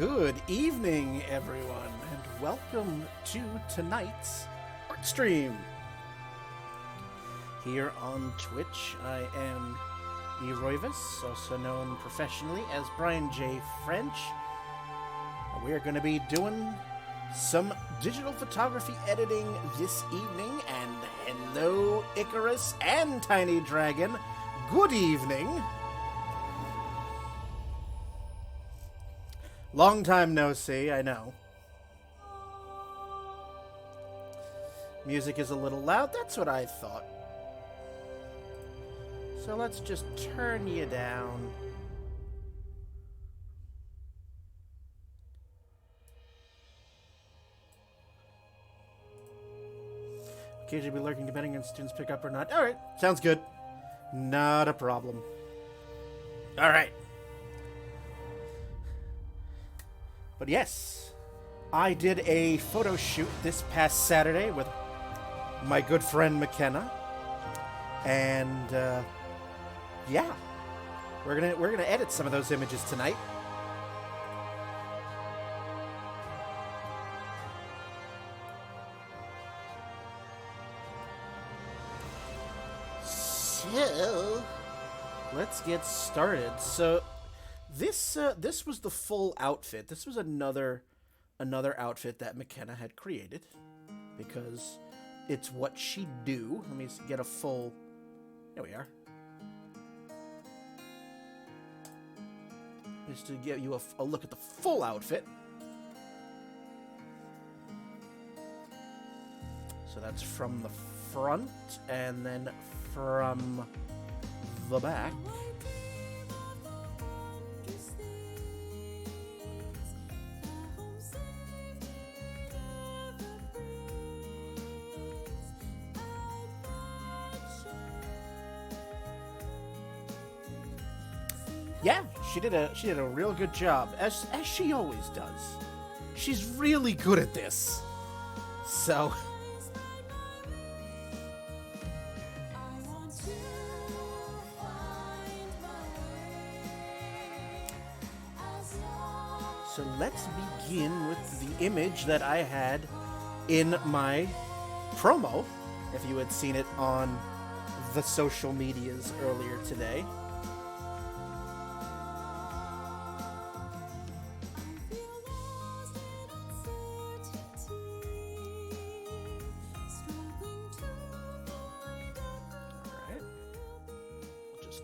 Good evening, everyone, and welcome to tonight's art stream. Here on Twitch, I am Eroivus, also known professionally as Brian J. French. We're going to be doing some digital photography editing this evening, and hello, Icarus and Tiny Dragon. Good evening. Long time no see, I know. Music is a little loud, that's what I thought. So let's just turn you down. Occasionally be lurking depending on students pick up or not. Alright, sounds good. Not a problem. Alright. But yes, I did a photo shoot this past Saturday with my good friend McKenna, and yeah, we're gonna edit some of those images tonight. So let's get started. So. This was the full outfit. This was another outfit that McKenna had created because it's what she do. Let me get a full. There we are. Just to give you a look at the full outfit. So that's from the front and then from the back. Yeah, she did a real good job, as she always does. She's really good at this. So let's begin with the image that I had in my promo, if you had seen it on the social medias earlier today.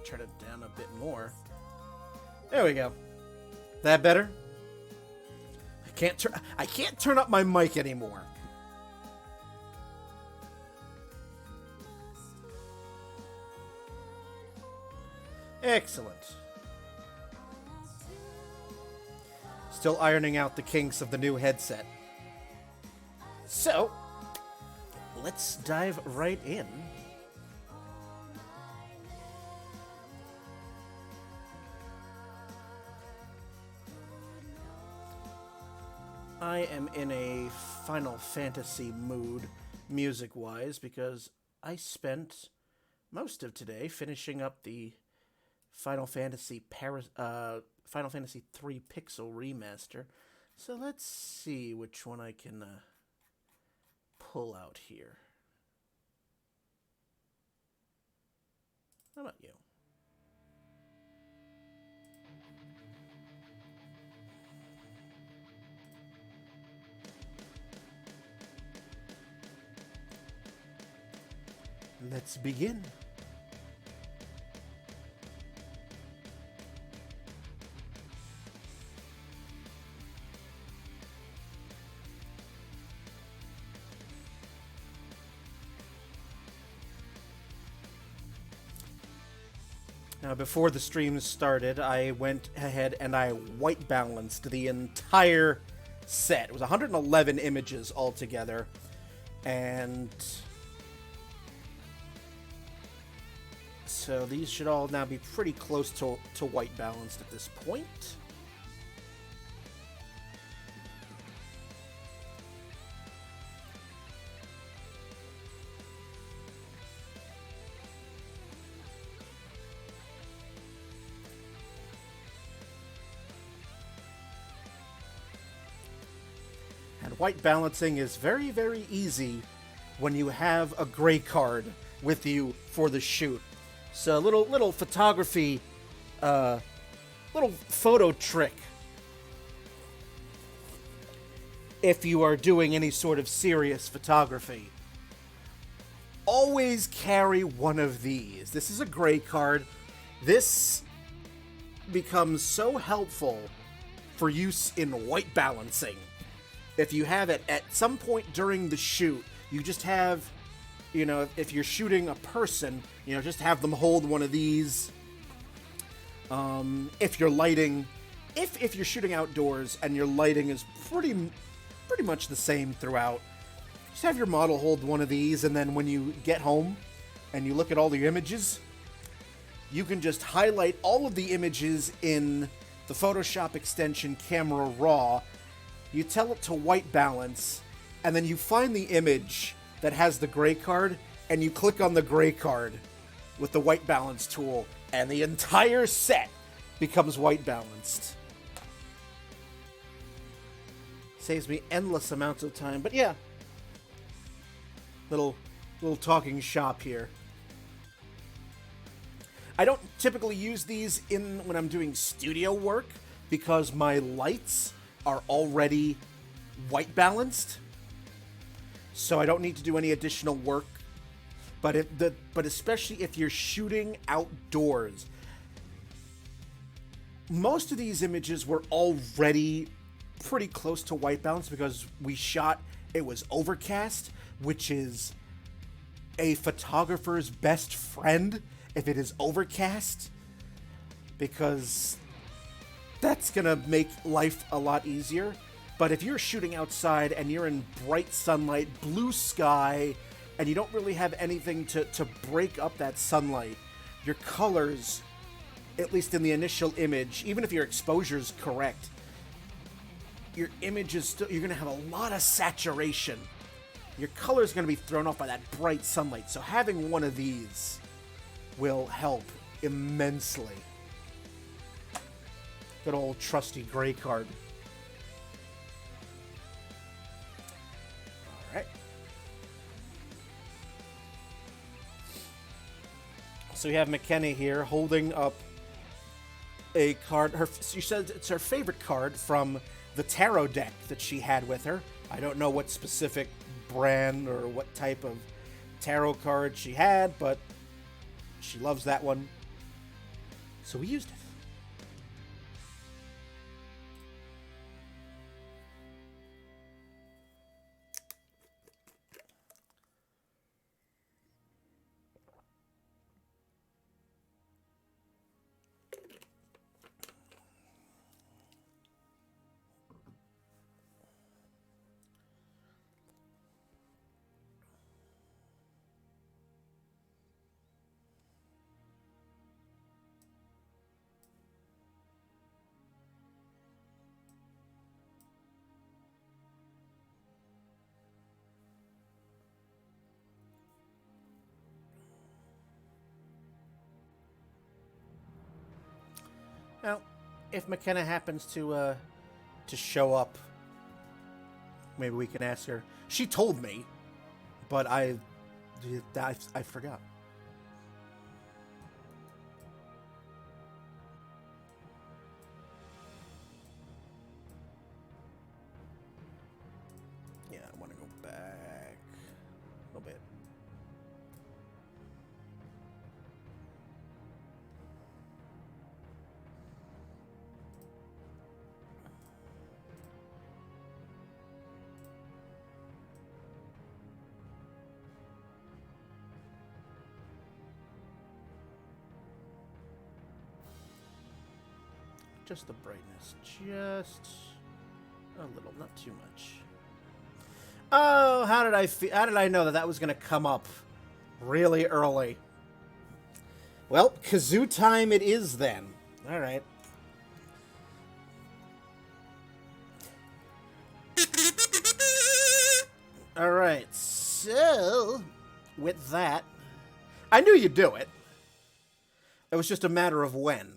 Turn it down a bit more. There we go. That better? I can't turn up my mic anymore. Excellent. Still ironing out the kinks of the new headset. So, let's dive right in. I am in a Final Fantasy mood, music-wise, because I spent most of today finishing up the Final Fantasy 3 Pixel Remaster. So let's see which one I can pull out here. How about you? Let's begin. Now, before the stream started, I went ahead and I white balanced the entire set. It was 111 images altogether, and so these should all now be pretty close to white balanced at this point. white balancing is very, very easy when you have a gray card with you for the shoot. So little photography, little photo trick. If you are doing any sort of serious photography, always carry one of these. This is a gray card. This becomes so helpful for use in white balancing. If you have it at some point during the shoot, you just have, you know, if you're shooting a person, you know, just have them hold one of these. If you're lighting, if you're shooting outdoors and your lighting is pretty much the same throughout, just have your model hold one of these, and then when you get home and you look at all the images, you can just highlight all of the images in the Photoshop extension Camera Raw. You tell it to white balance, and then you find the image that has the gray card, and you click on the gray card with the white balance tool, and the entire set becomes white balanced. Saves me endless amounts of time, but yeah. Little talking shop here. I don't typically use these when I'm doing studio work because my lights are already white balanced, so I don't need to do any additional work. But especially if you're shooting outdoors, most of these images were already pretty close to white balance because it was overcast, which is a photographer's best friend if it is overcast, because that's gonna make life a lot easier. But if you're shooting outside and you're in bright sunlight, blue sky, and you don't really have anything to break up that sunlight, your colors, at least in the initial image, even if your exposure is correct, your image is still, you're gonna have a lot of saturation. Your color is gonna be thrown off by that bright sunlight. So having one of these will help immensely. Good old trusty gray card. All right. So we have McKenna here holding up a card. She says it's her favorite card from the tarot deck that she had with her. I don't know what specific brand or what type of tarot card she had, but she loves that one, so we used it. Now, if McKenna happens to show up, maybe we can ask her. She told me, but I forgot. Yeah, I want to go back a little bit. Just the brightness, just a little, not too much. Oh, how did I know that was going to come up really early? Well, kazoo time it is then. All right. All right. So, with that, I knew you'd do it. It was just a matter of when.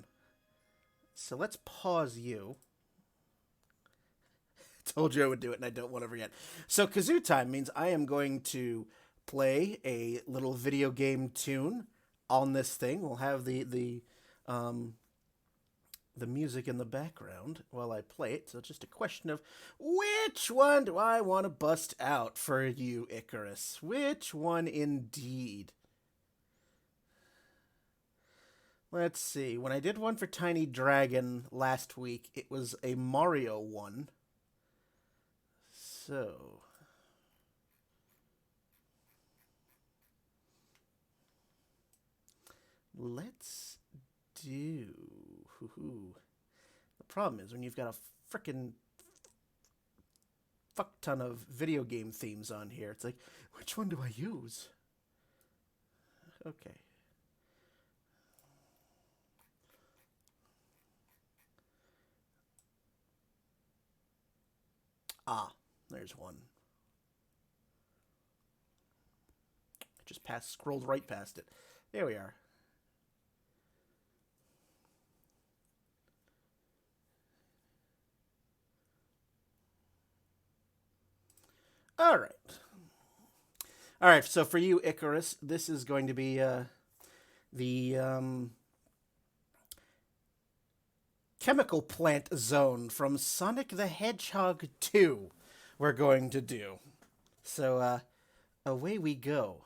So let's pause you. Told you I would do it, and I don't want to forget. So kazoo time means I am going to play a little video game tune on this thing. We'll have the music in the background while I play it. So it's just a question of which one do I want to bust out for you, Icarus? Which one indeed? Let's see. When I did one for Tiny Dragon last week, it was a Mario one. So let's do. The problem is when you've got a frickin' fuck ton of video game themes on here, it's like, which one do I use? Okay. Ah, there's one. I just scrolled right past it. There we are. All right. All right, so for you, Icarus, this is going to be the chemical plant zone from Sonic the Hedgehog 2 we're going to do. So away we go.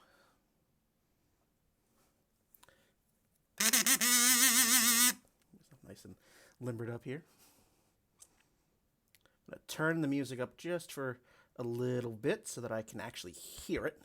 Nice and limbered up here. I'm going to turn the music up just for a little bit so that I can actually hear it.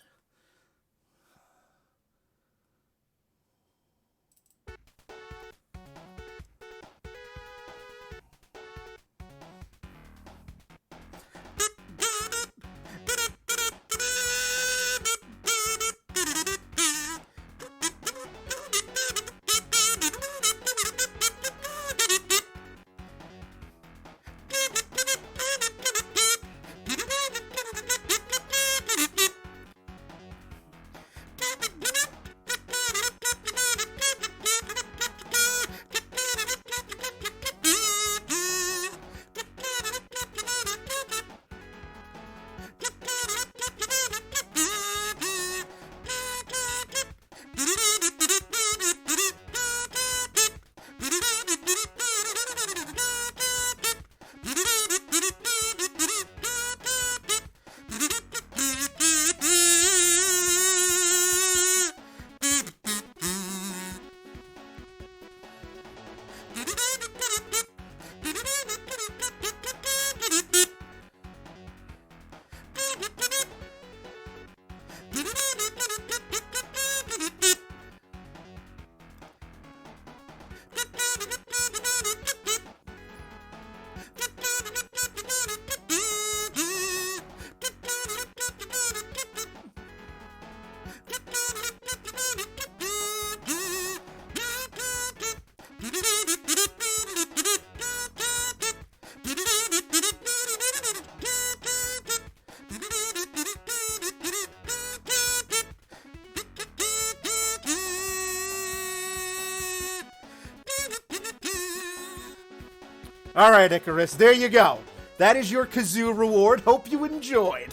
All right, Icarus, there you go. That is your kazoo reward. Hope you enjoyed.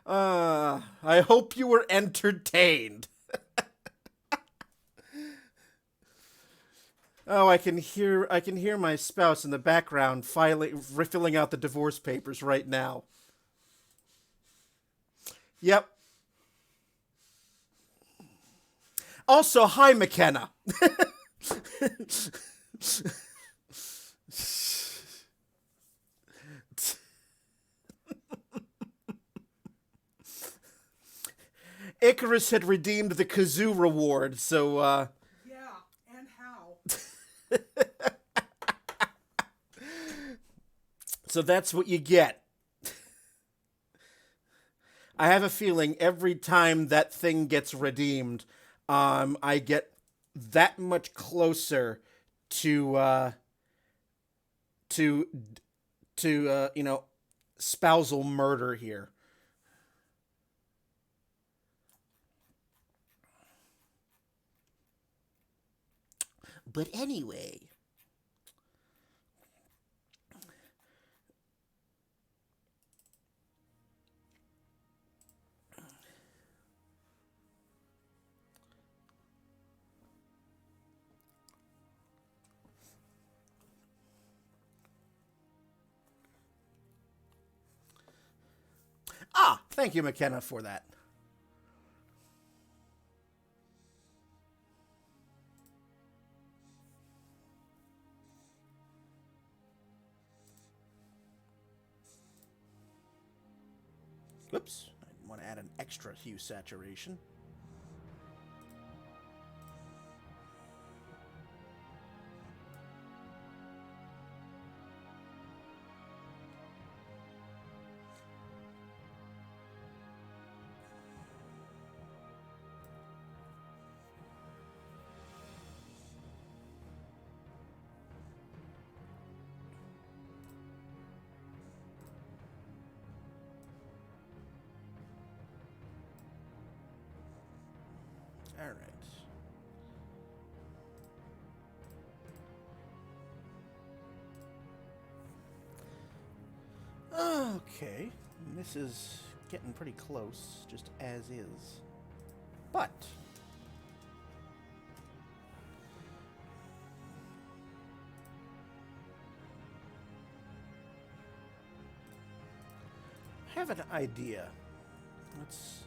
I hope you were entertained. Oh, I can hear my spouse in the background filling out the divorce papers right now. Yep. Also, hi, McKenna. Icarus had redeemed the kazoo reward, so, Yeah, and how? So that's what you get. I have a feeling every time that thing gets redeemed, I get that much closer to spousal murder here. But anyway. Ah, thank you, McKenna, for that. Whoops, I want to add an extra hue saturation. All right. Okay, this is getting pretty close, just as is. But I have an idea. Let's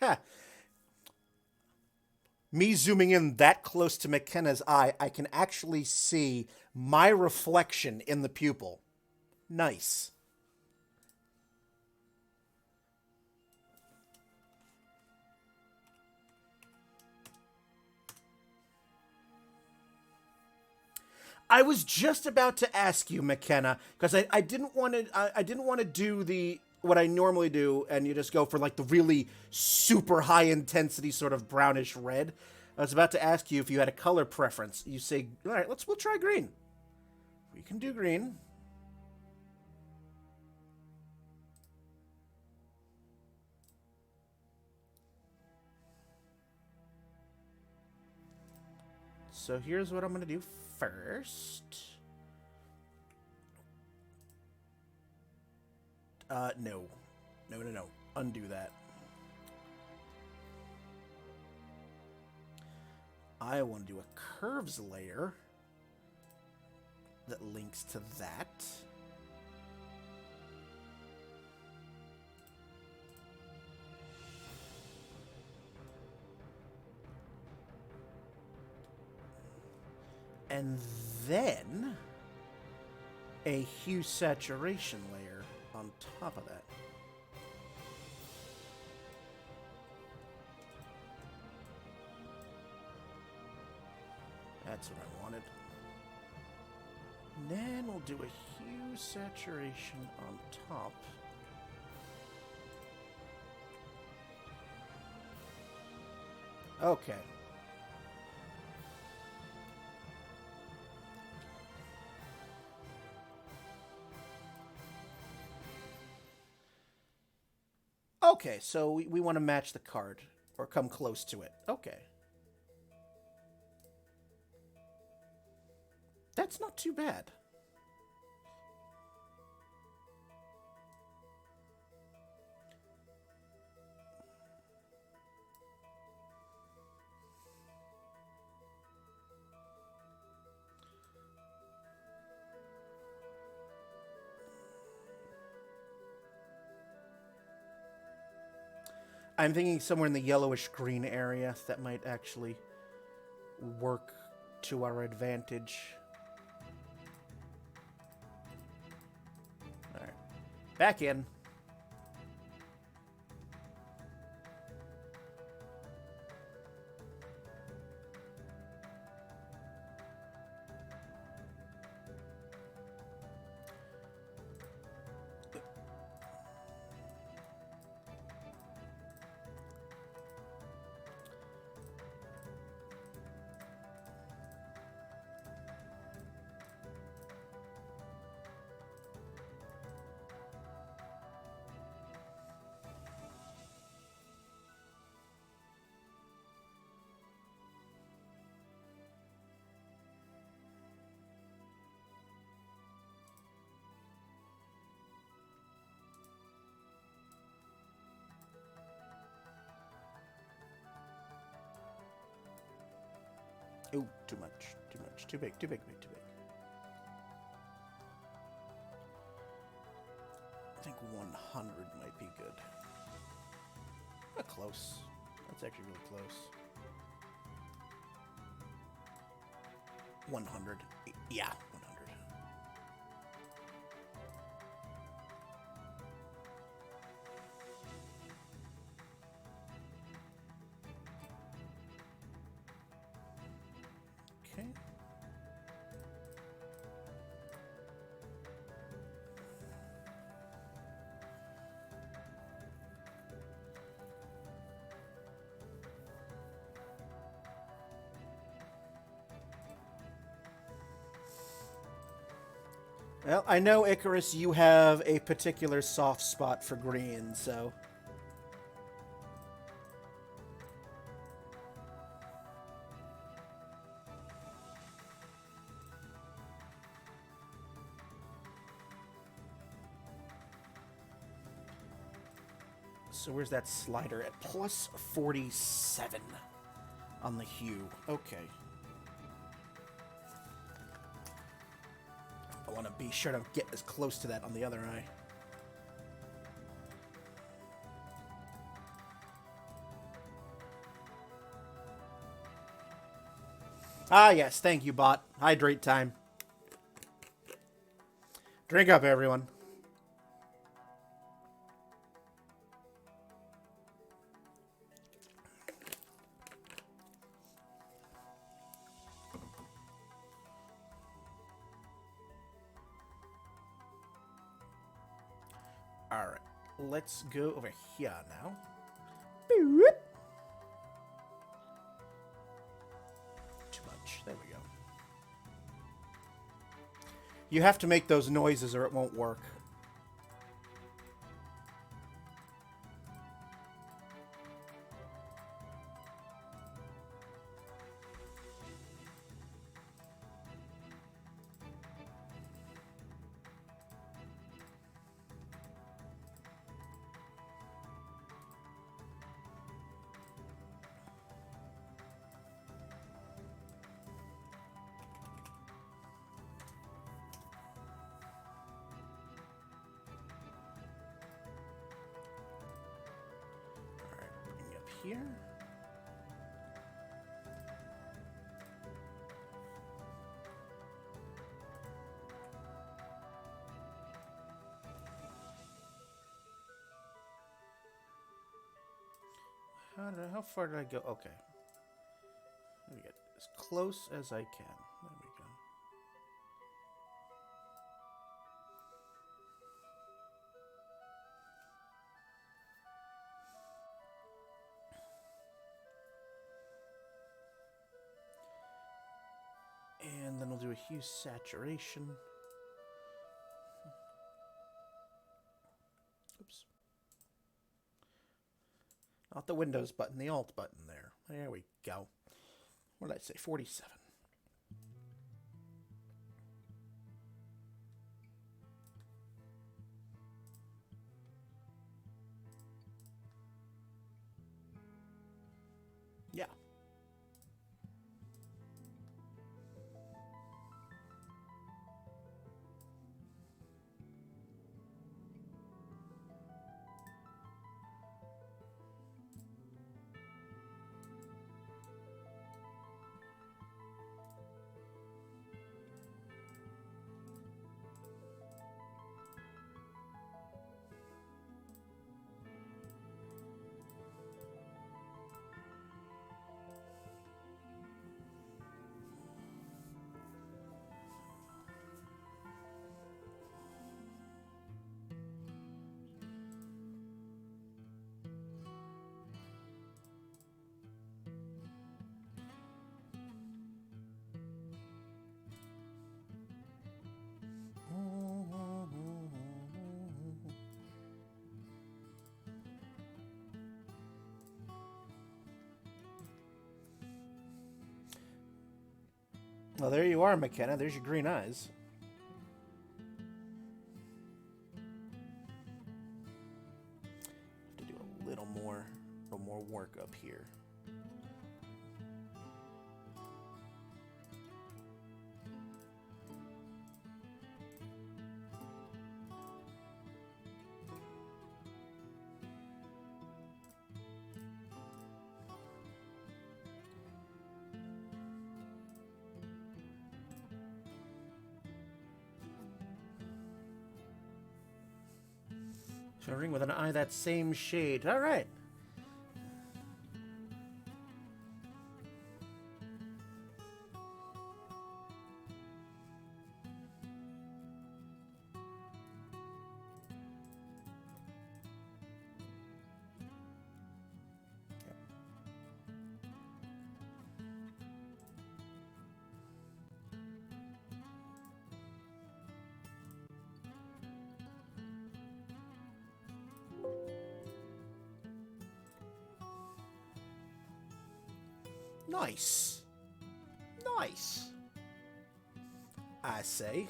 Ha! Me zooming in that close to McKenna's eye, I can actually see my reflection in the pupil. Nice. I was just about to ask you, McKenna, because I didn't want to I didn't want to do the what I normally do, and you just go for like the really super high intensity sort of brownish red. I was about to ask you if you had a color preference. You say, all right, we'll try green. We can do green. So here's what I'm gonna do first. No. No. Undo that. I want to do a curves layer that links to that. And then a hue saturation layer on top of that. That's what I wanted. Then we'll do a hue saturation on top. Okay. Okay, so we want to match the card, or come close to it. Okay. That's not too bad. I'm thinking somewhere in the yellowish green area that might actually work to our advantage. Alright. Back in. Ooh, too much. Too much. Too big. Too big. Too big. I think 100 might be good. Not close. That's actually really close. 100. Yeah, 100. Okay. Well, I know, Icarus, you have a particular soft spot for green, so... So where's that slider? At plus 47 on the hue. Okay. I want to be sure to get as close to that on the other eye. Ah, yes. Thank you, bot. Hydrate time. Drink up, everyone. Alright. Let's go over here now. Too much. There we go. You have to make those noises or it won't work. Here. How far did I go? Okay. Let me get as close as I can. There we go. And then we'll do a hue saturation. Oops. Not the Windows button, the Alt button there. There we go. What did I say? 47. Yeah. Well, there you are, McKenna. There's your green eyes. Have to do a little more work up here. So a ring with an eye that same shade. All right. Nice. Nice. I say.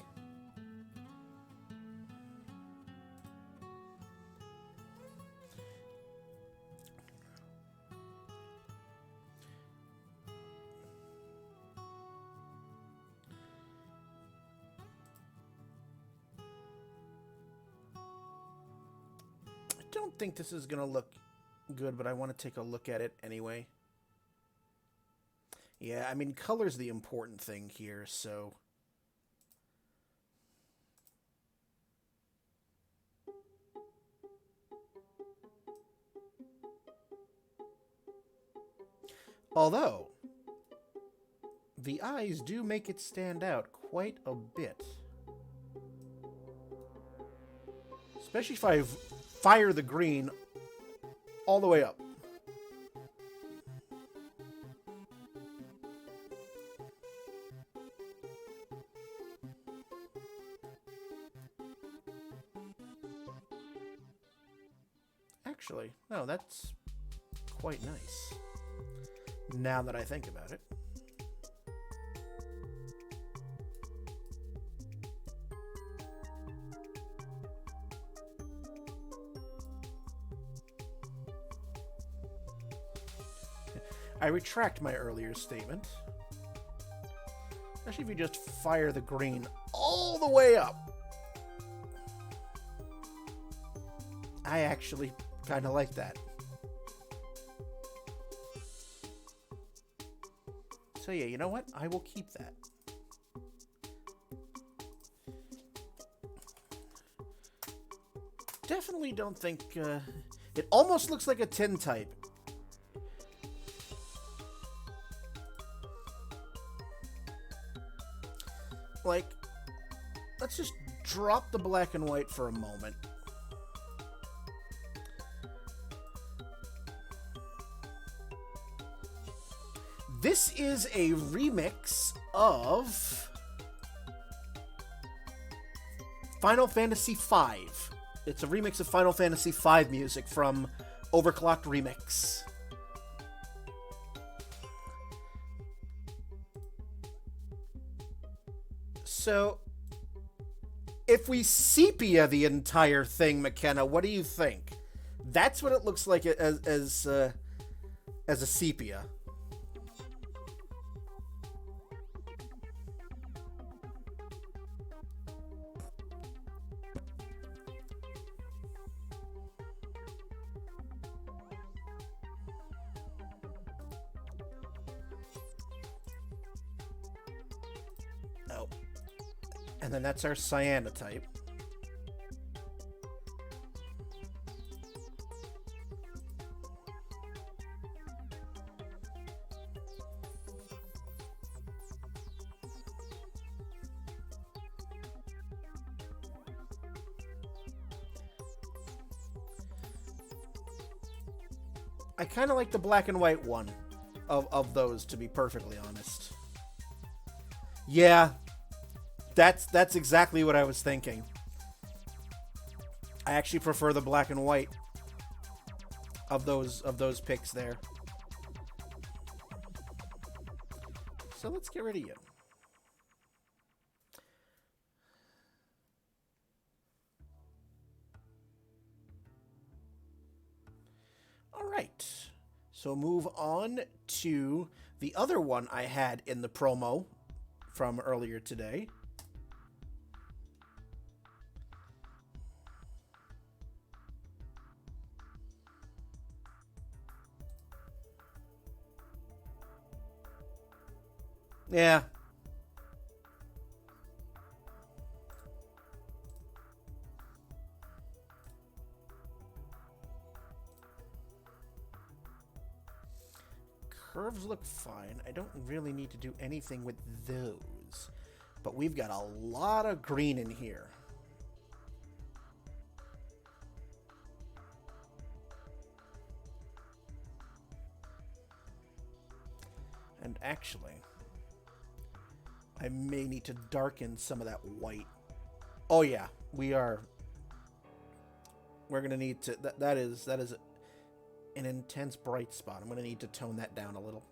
I don't think this is going to look good, but I want to take a look at it anyway. Yeah, I mean, color's the important thing here, so... Although, the eyes do make it stand out quite a bit. Especially if I fire the green all the way up. Actually, no, that's quite nice. Now that I think about it. I retract my earlier statement. Especially if you just fire the green all the way up. I actually kind of like that. So yeah, you know what? I will keep that. Definitely don't think... it almost looks like a tintype. Like, let's just drop the black and white for a moment. This is a remix of Final Fantasy V. It's a remix of Final Fantasy V music from Overclocked Remix. So, if we sepia the entire thing, McKenna, what do you think? That's what it looks like as a sepia. Oh. And then that's our cyanotype. I kind of like the black and white one of those, to be perfectly honest. Yeah, that's exactly what I was thinking. I actually prefer the black and white of those pics there. So let's get rid of you. All right. So move on to the other one I had in the promo from earlier today. Yeah. those look fine. I don't really need to do anything with those. But we've got a lot of green in here. And actually, I may need to darken some of that white. Oh yeah, we're gonna need to. That is an intense bright spot. I'm gonna need to tone that down a little.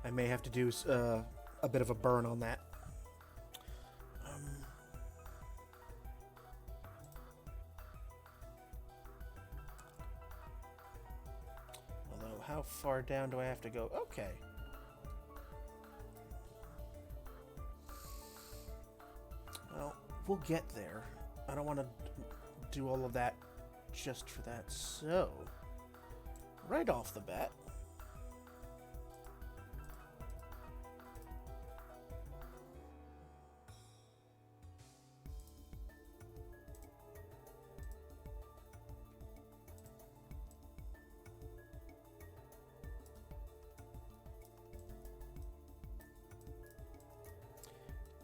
I may have to do a bit of a burn on that. Although, how far down do I have to go? Okay. Well, we'll get there. I don't want to do all of that just for that. So, right off the bat,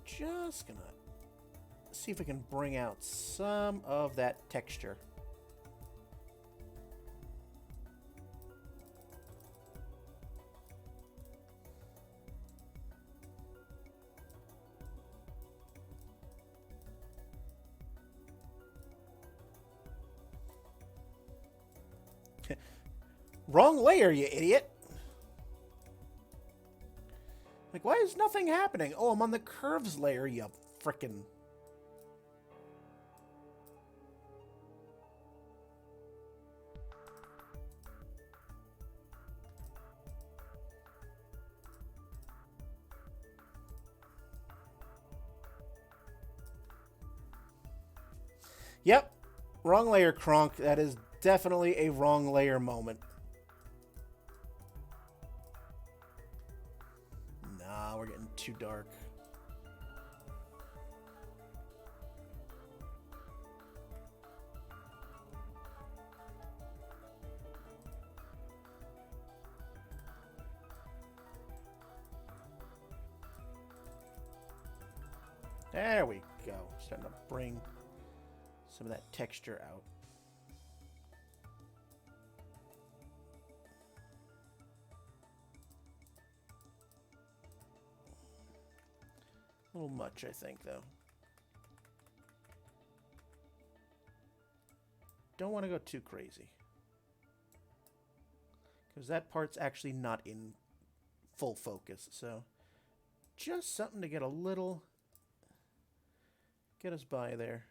just gonna see if we can bring out some of that texture. Wrong layer, you idiot! Like, why is nothing happening? Oh, I'm on the curves layer, you frickin'... Yep. Wrong layer, Kronk. That is definitely a wrong layer moment. Nah, we're getting too dark. There we go. Starting to bring some of that texture out. A little much, I think, though. Don't want to go too crazy, because that part's actually not in full focus, so just something to get a little... get us by there.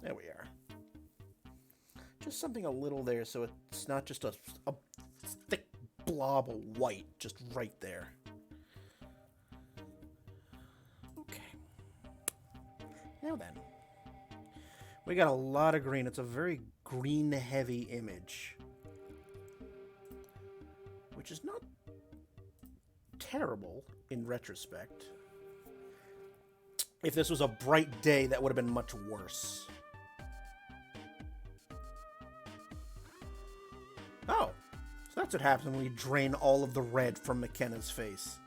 There we are. Just something a little there so it's not just a thick blob of white just right there. Okay. Now then. We got a lot of green. It's a very green-heavy image. Which is not terrible in retrospect. If this was a bright day, that would have been much worse. Oh, so that's what happens when we drain all of the red from McKenna's face.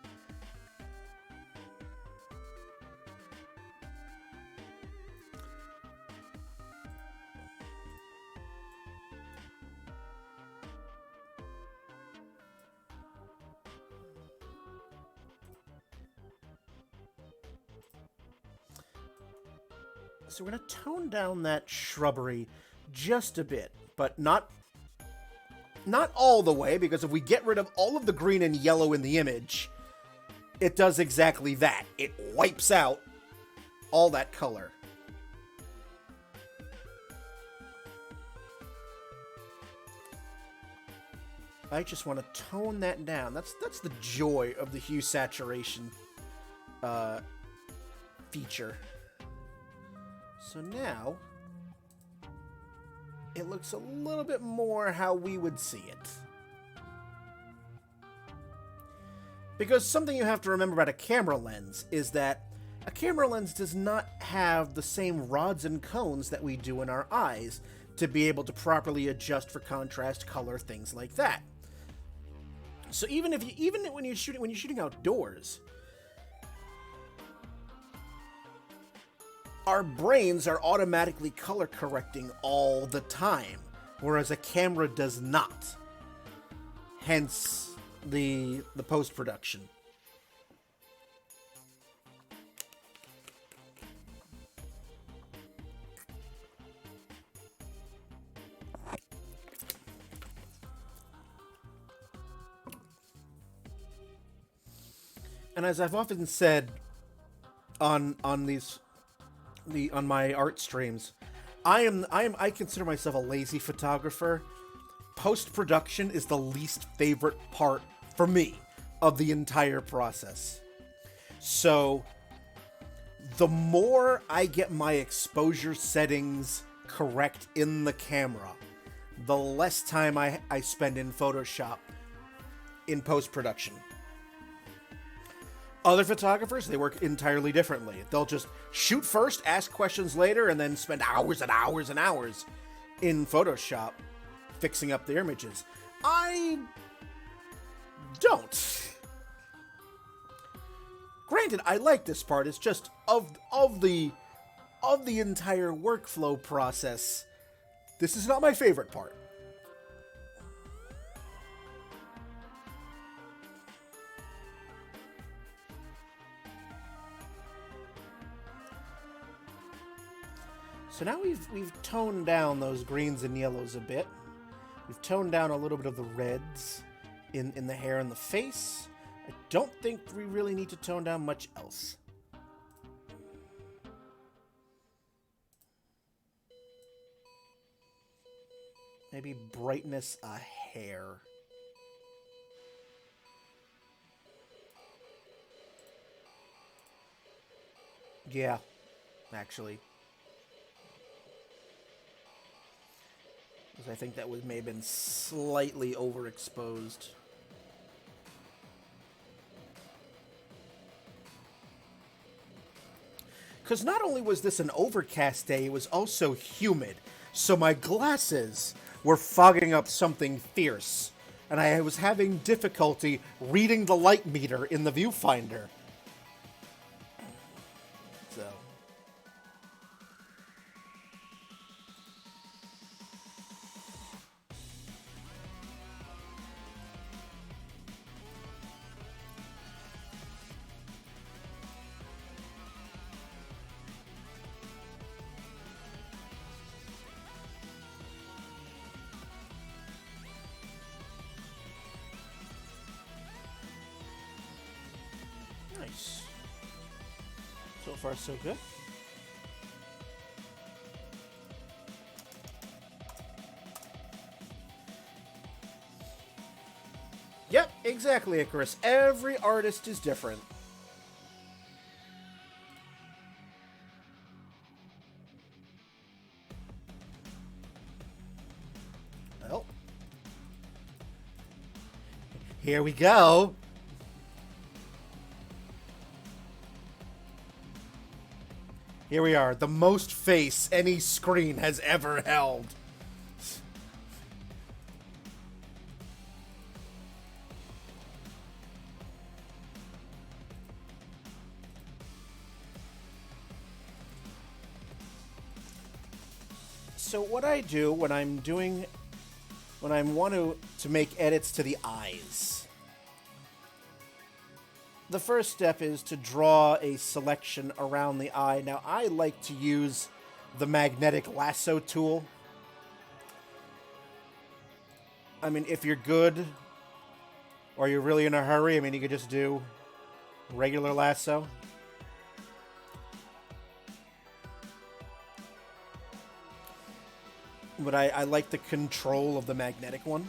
So we're going to tone down that shrubbery just a bit, but not all the way, because if we get rid of all of the green and yellow in the image, it does exactly that. It wipes out all that color. I just want to tone that down. That's the joy of the hue saturation feature. So now it looks a little bit more how we would see it. Because something you have to remember about a camera lens is that a camera lens does not have the same rods and cones that we do in our eyes to be able to properly adjust for contrast, color, things like that. So even when you're shooting outdoors, our brains are automatically color correcting all the time, whereas a camera does not. Hence the post-production. And as I've often said on my art streams, I consider myself a lazy photographer. Post-production is the least favorite part for me of the entire process. So the more I get my exposure settings correct in the camera, the less time I spend in Photoshop in post-production. Other photographers, they work entirely differently. They'll just shoot first, ask questions later, and then spend hours and hours and hours in Photoshop fixing up their images. I don't. Granted, I like this part. It's just of the entire workflow process, this is not my favorite part. So now we've toned down those greens and yellows a bit. We've toned down a little bit of the reds in the hair and the face. I don't think we really need to tone down much else. Maybe brightness a hair. Yeah, actually. Because I think that may have been slightly overexposed. Because not only was this an overcast day, it was also humid. So my glasses were fogging up something fierce. And I was having difficulty reading the light meter in the viewfinder. So. Nice. So far, so good. Yep, exactly, Icarus. Every artist is different. Well, here we go. Here we are, the most face any screen has ever held. So what I do when I want to make edits to the eyes, the first step is to draw a selection around the eye. Now, I like to use the magnetic lasso tool. I mean, if you're good or you're really in a hurry, I mean, you could just do regular lasso. But I like the control of the magnetic one.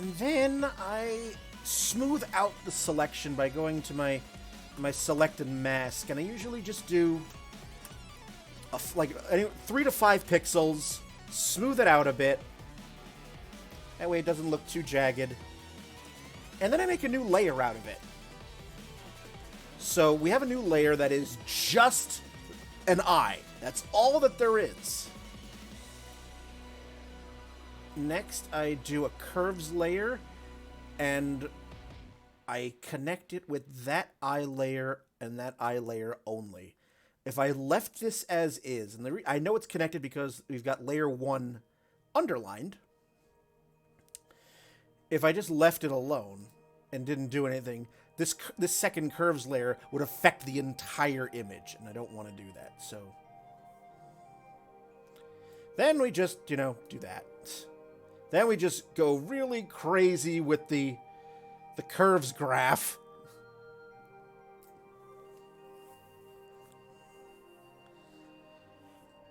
And then I smooth out the selection by going to my selected mask, and I usually just do like 3 to 5 pixels, smooth it out a bit. That way it doesn't look too jagged. And then I make a new layer out of it. So we have a new layer that is just an eye. That's all that there is. Next, I do a curves layer, and I connect it with that eye layer and that eye layer only. If I left this as is, and I know it's connected because we've got layer 1 underlined. If I just left it alone and didn't do anything, this second curves layer would affect the entire image, and I don't want to do that. So then we just, do that. Then we just go really crazy with the curves graph.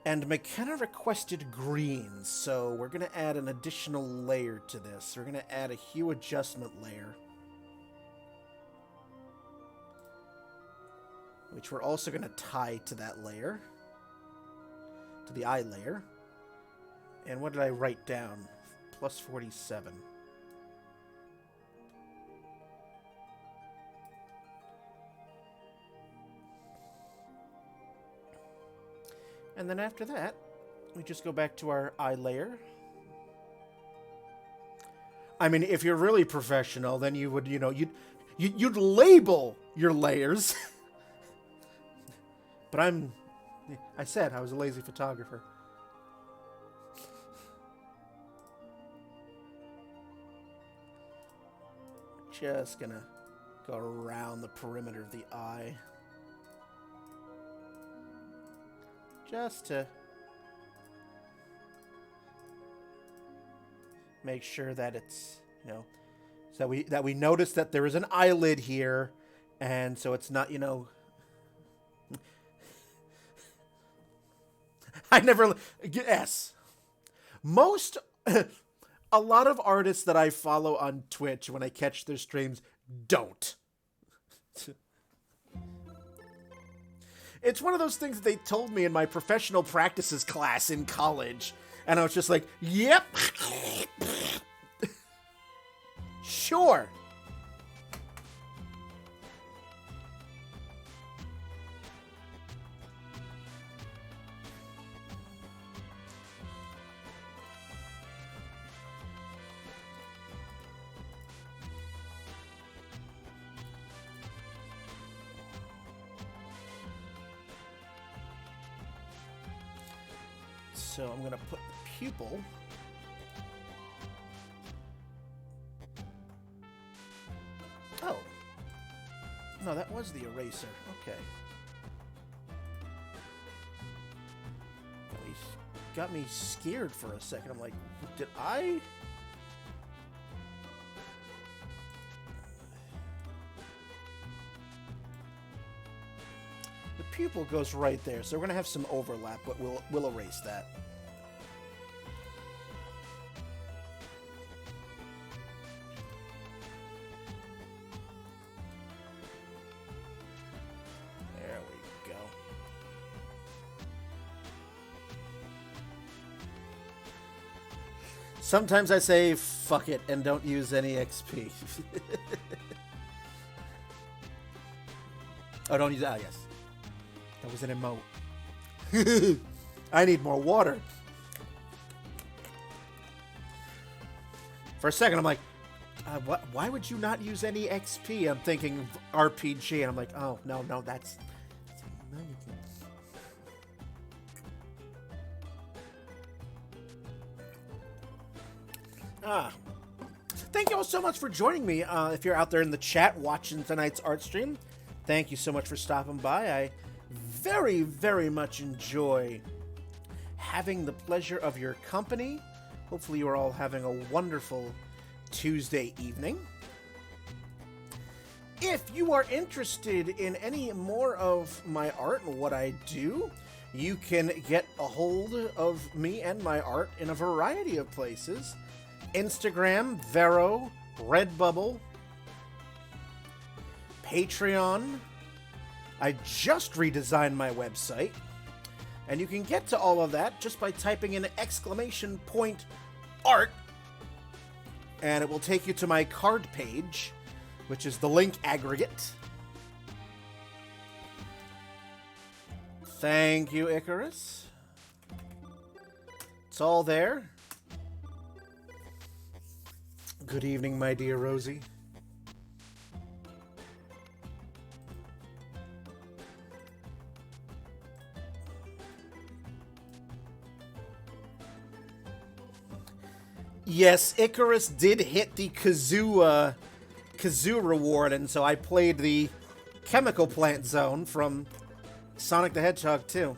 And McKenna requested greens, so we're going to add an additional layer to this. We're going to add a hue adjustment layer, which we're also going to tie to that layer, to the eye layer. And what did I write down? Plus 47. And then after that, we just go back to our eye layer. I mean, if you're really professional, then you would, you'd label your layers. But I said I was a lazy photographer. Just gonna go around the perimeter of the eye. Just to make sure that it's, so that we notice that there is an eyelid here, and so it's not, I never, yes. Most, a lot of artists that I follow on Twitch, when I catch their streams, don't. It's one of those things that they told me in my professional practices class in college. And I was just like, yep. Sure. So I'm going to put the pupil Oh. No, that was the eraser. Okay. Well, he got me scared for a second. I'm like, did I? The pupil goes right there, so we're gonna have some overlap, but we'll erase that. There we go. Sometimes I say fuck it and don't use any XP. Oh, don't use that. Yes. That was an emote. I need more water. For a second, I'm like, what? Why would you not use any XP? I'm thinking RPG, and I'm like, oh, no, that's Thank you all so much for joining me. If you're out there in the chat watching tonight's art stream, thank you so much for stopping by. I very, very much enjoy having the pleasure of your company. Hopefully you are all having a wonderful Tuesday evening. If you are interested in any more of my art and what I do, you can get a hold of me and my art in a variety of places. Instagram, Vero, Redbubble, Patreon. I just redesigned my website, and you can get to all of that just by typing in !art, and it will take you to my card page, which is the link aggregate. Thank you, Icarus. It's all there. Good evening, my dear Rosie. Yes, Icarus did hit the kazoo reward, and so I played the chemical plant zone from Sonic the Hedgehog 2.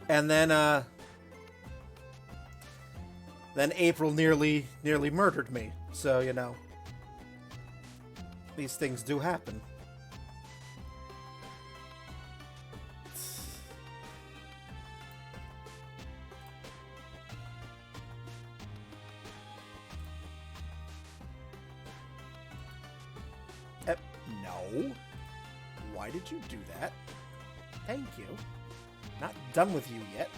And then April nearly murdered me. So, you know, these things do happen. No. Why did you do that? Thank you. Not done with you yet.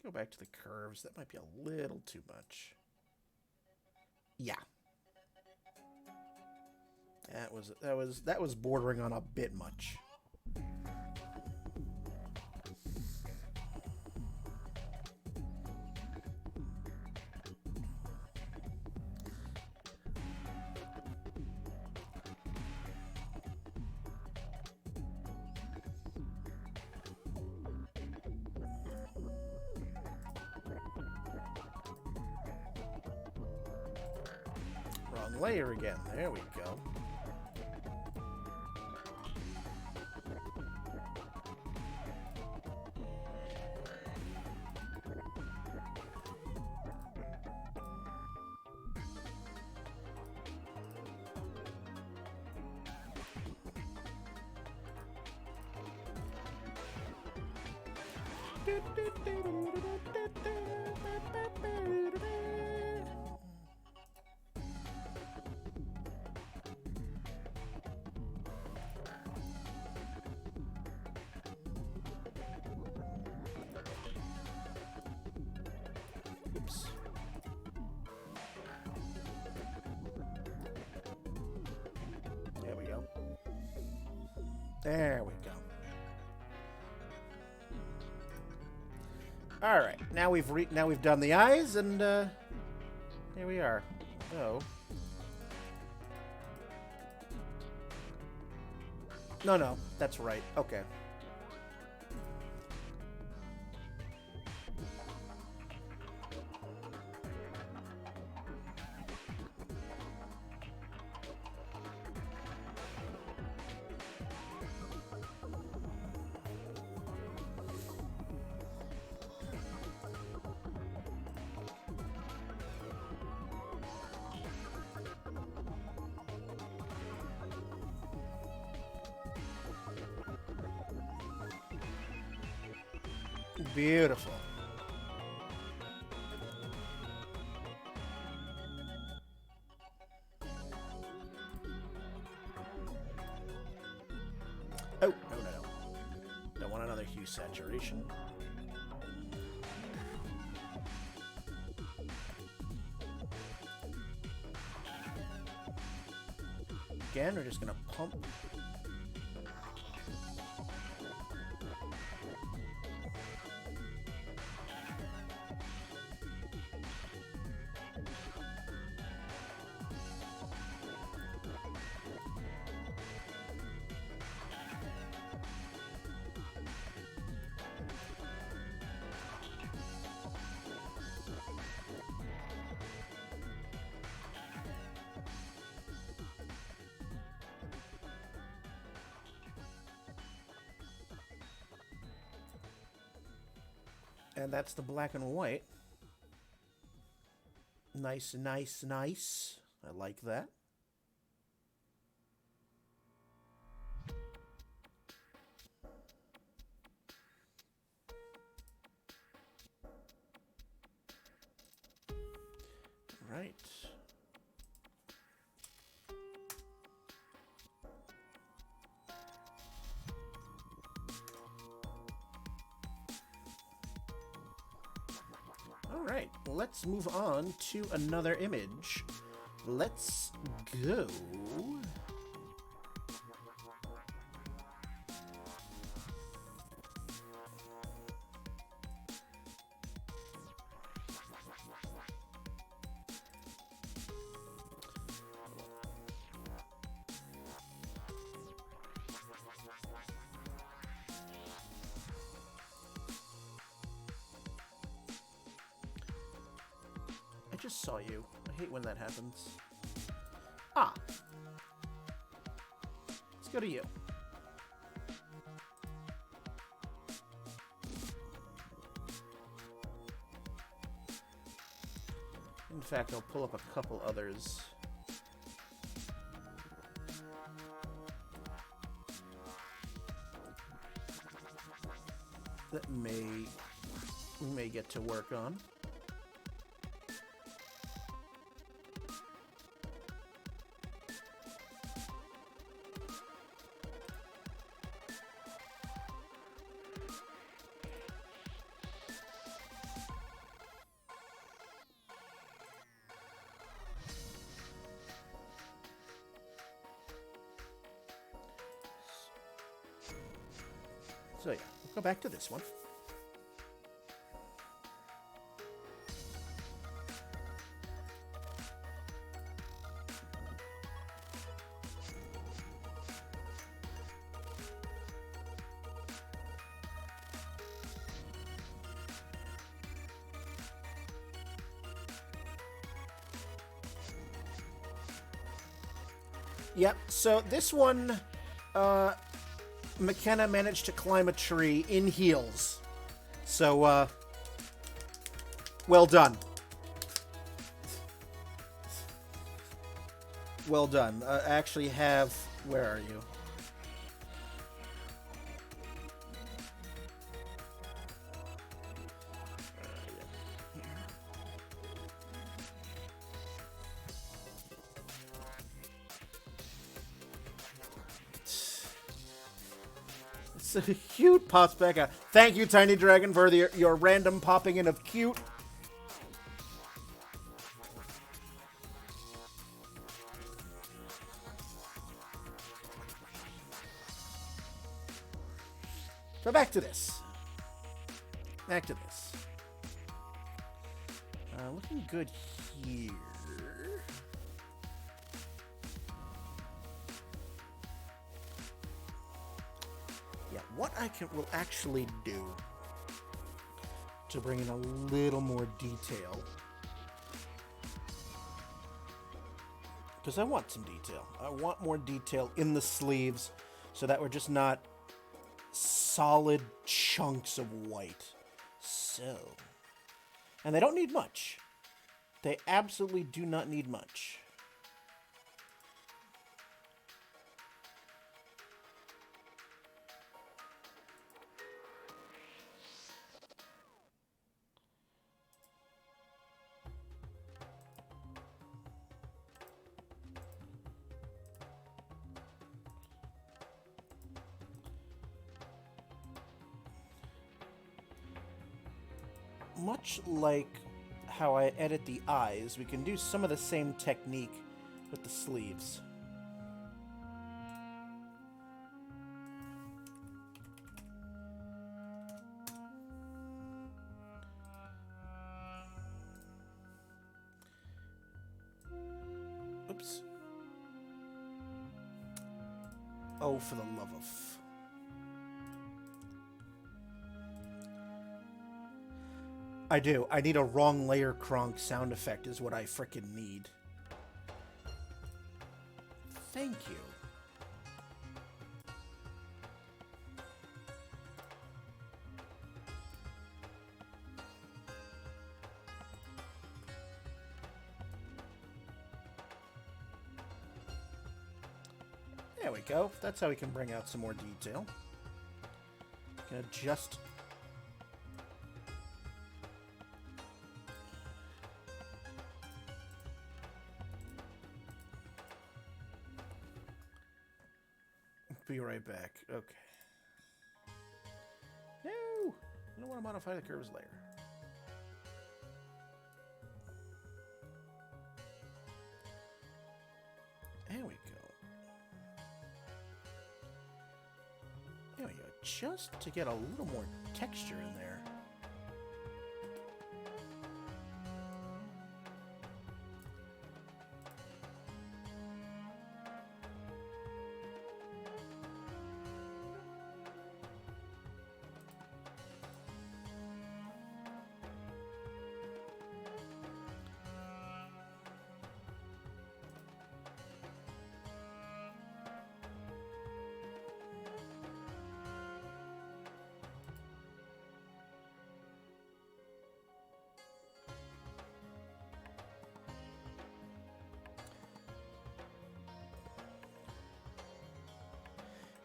Go back to the curves. That might be a little too much. Yeah. That was bordering on a bit much. Wrong layer again. There we go. Oops. There we go. There we go. All right, now we've done the eyes, and here we are. Oh, no, that's right. Okay. Beautiful. Oh, no. Don't want another hue saturation. Again, we're just gonna pump. And that's the black and white. Nice, nice, nice. I like that. Right. All right, let's move on to another image. Let's go. I just saw you. I hate when that happens. Ah. Let's go to you. In fact, I'll pull up a couple others. That we may get to work on. So yeah, we'll go back to this one. Yep, so this one, McKenna managed to climb a tree in heels. So, well done. Well done. I actually have... Where are you? So cute pops back out. Thank you, Tiny Dragon, for your random popping in of cute. So back to this. Back to this. Looking good here. Yeah, what I will actually do to bring in a little more detail, because I want some detail. I want more detail in the sleeves so that we're just not solid chunks of white. So, and they don't need much. They absolutely do not need much. Much like how I edit the eyes, we can do some of the same technique with the sleeves. Oops. Oh, for the love of... I do. I need a wrong layer cronk sound effect is what I frickin' need. Thank you. There we go. That's how we can bring out some more detail. Can adjust. Be right back. Okay. No! I don't want to modify the curves layer. There we go. There we go. Just to get a little more texture in there.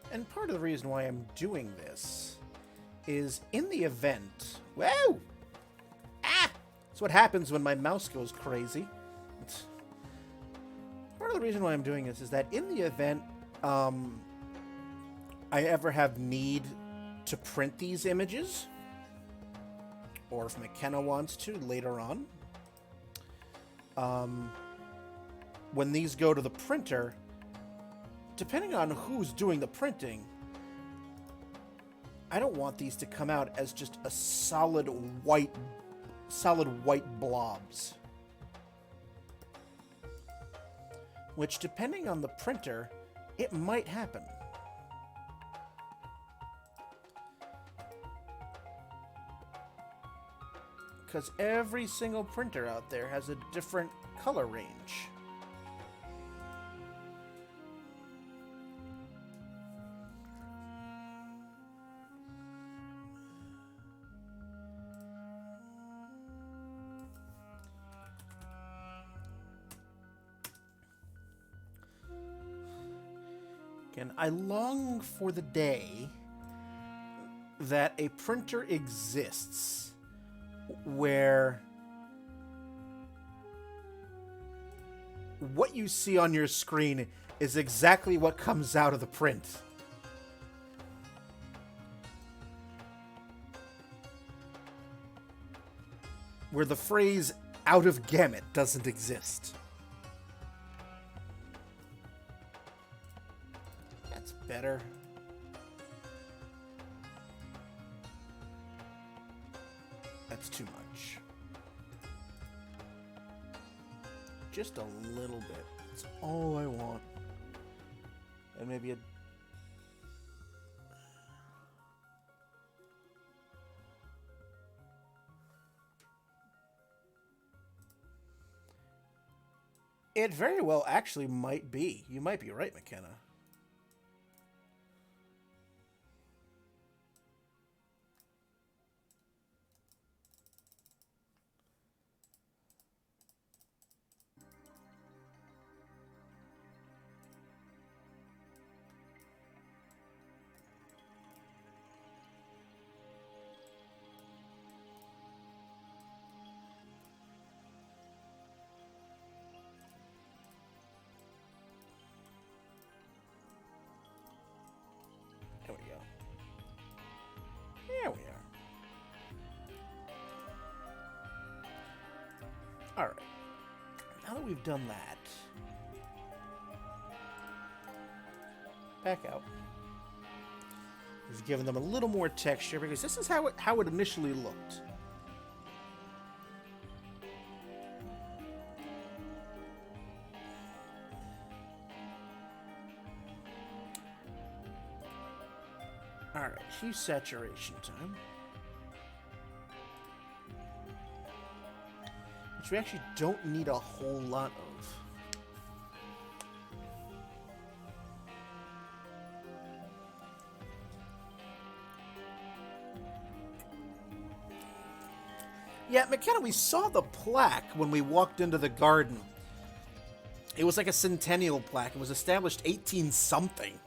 And part of the reason why I'm doing this is in the event... Whoa! Ah! That's what happens when my mouse goes crazy. Part of the reason why I'm doing this is that in the event I ever have need to print these images, or if McKenna wants to later on, when these go to the printer... Depending on who's doing the printing, I don't want these to come out as just a solid white blobs. Which, depending on the printer, it might happen. Because every single printer out there has a different color range. And I long for the day that a printer exists where what you see on your screen is exactly what comes out of the print. Where the phrase "out of gamut" doesn't exist. Better. That's too much. Just a little bit. That's all I want. And maybe a... It very well actually might be. You might be right, McKenna. There we go. There we are. Alright. Now that we've done that, back out. We've given them a little more texture because this is how it initially looked. Alright, hue saturation time. Which we actually don't need a whole lot of. Yeah, McKenna, we saw the plaque when we walked into the garden. It was like a centennial plaque. It was established 18 something.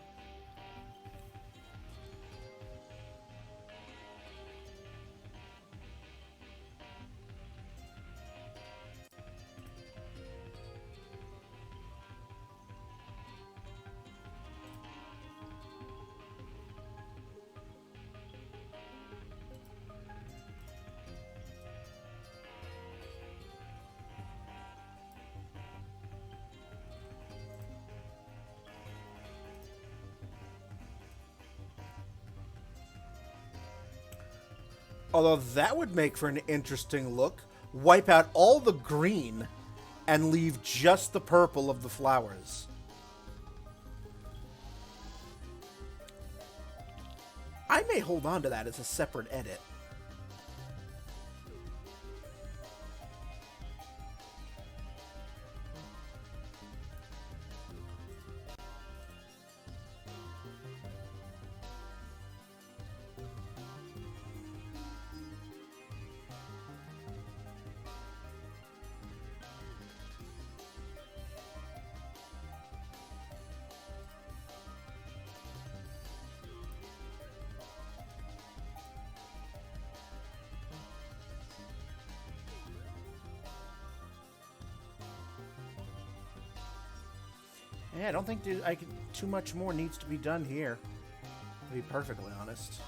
Although that would make for an interesting look. Wipe out all the green and leave just the purple of the flowers. I may hold on to that as a separate edit. Yeah, I don't think too much more needs to be done here, to be perfectly honest.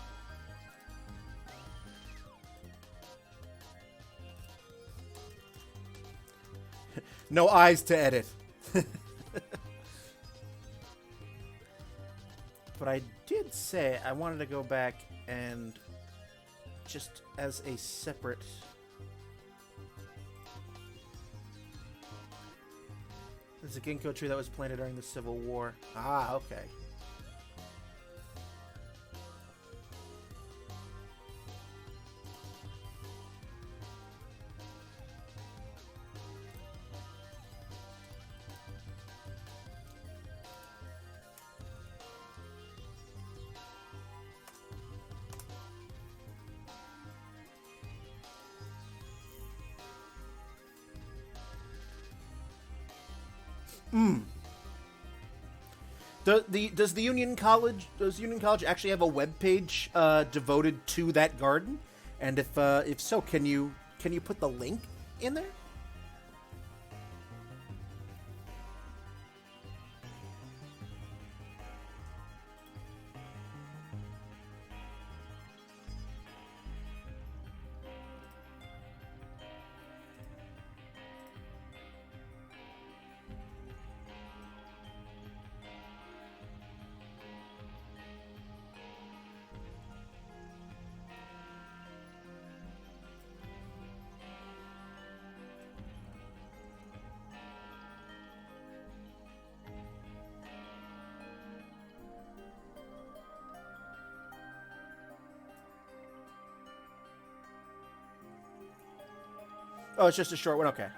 No eyes to edit. But I did say I wanted to go back and just as a separate... There's a ginkgo tree that was planted during the Civil War. Ah, okay. Does Union College actually have a web page devoted to that garden? And if so, can you put the link in there? Oh, it's just a short one? Okay.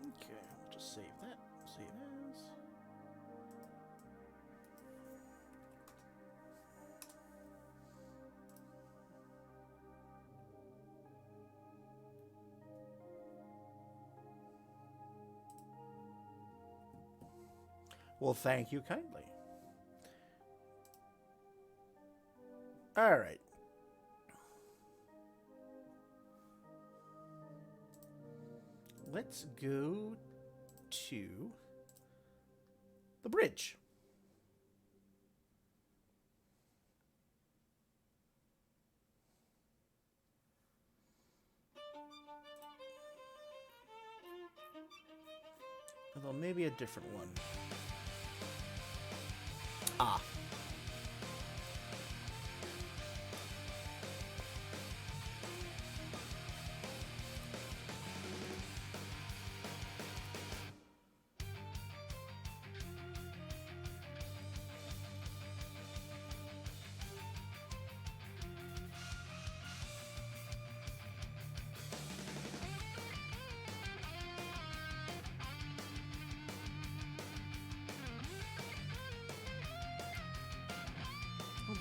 Okay, I'll just save that. Save as. Well, thank you kindly. All right. Let's go to the bridge. Although maybe a different one. Ah.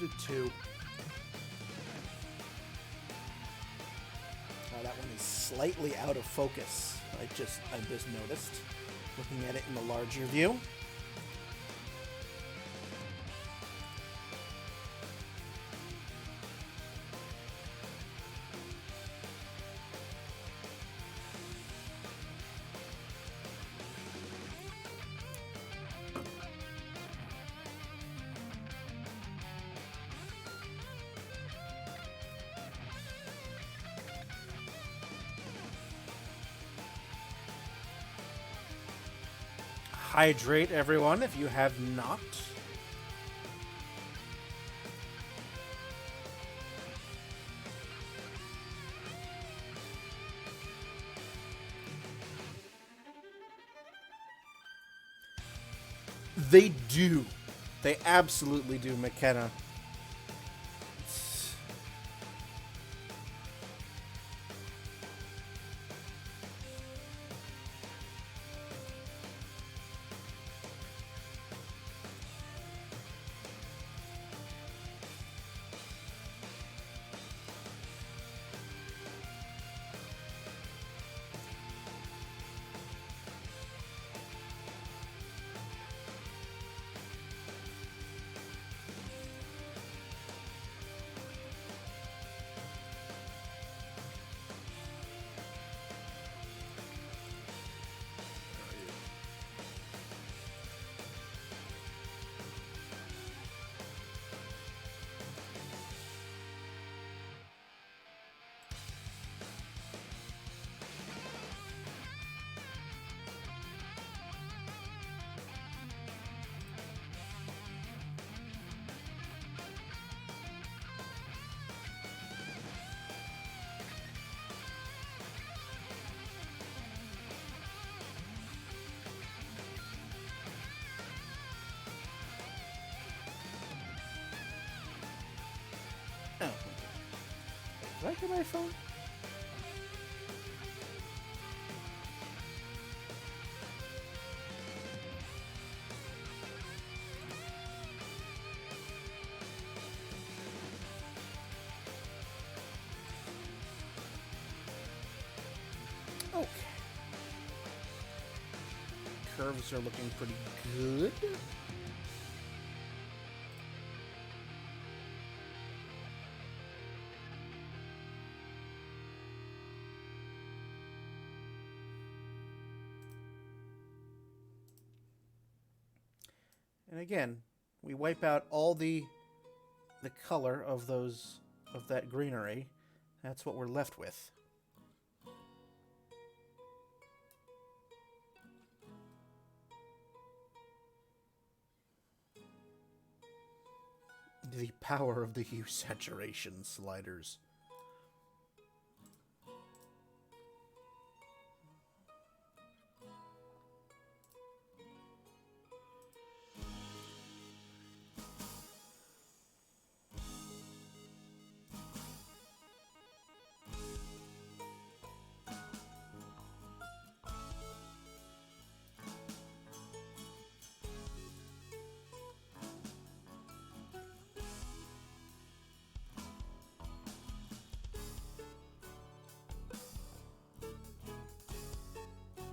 do 2. Oh, that one is slightly out of focus. I just noticed, looking at it in the larger view. Hydrate, everyone, if you have not. They do. They absolutely do, McKenna. Oh. Did I get my phone? Okay. Curves are looking pretty good. And again, we wipe out all the color of that greenery. That's what we're left with. The power of the hue saturation sliders.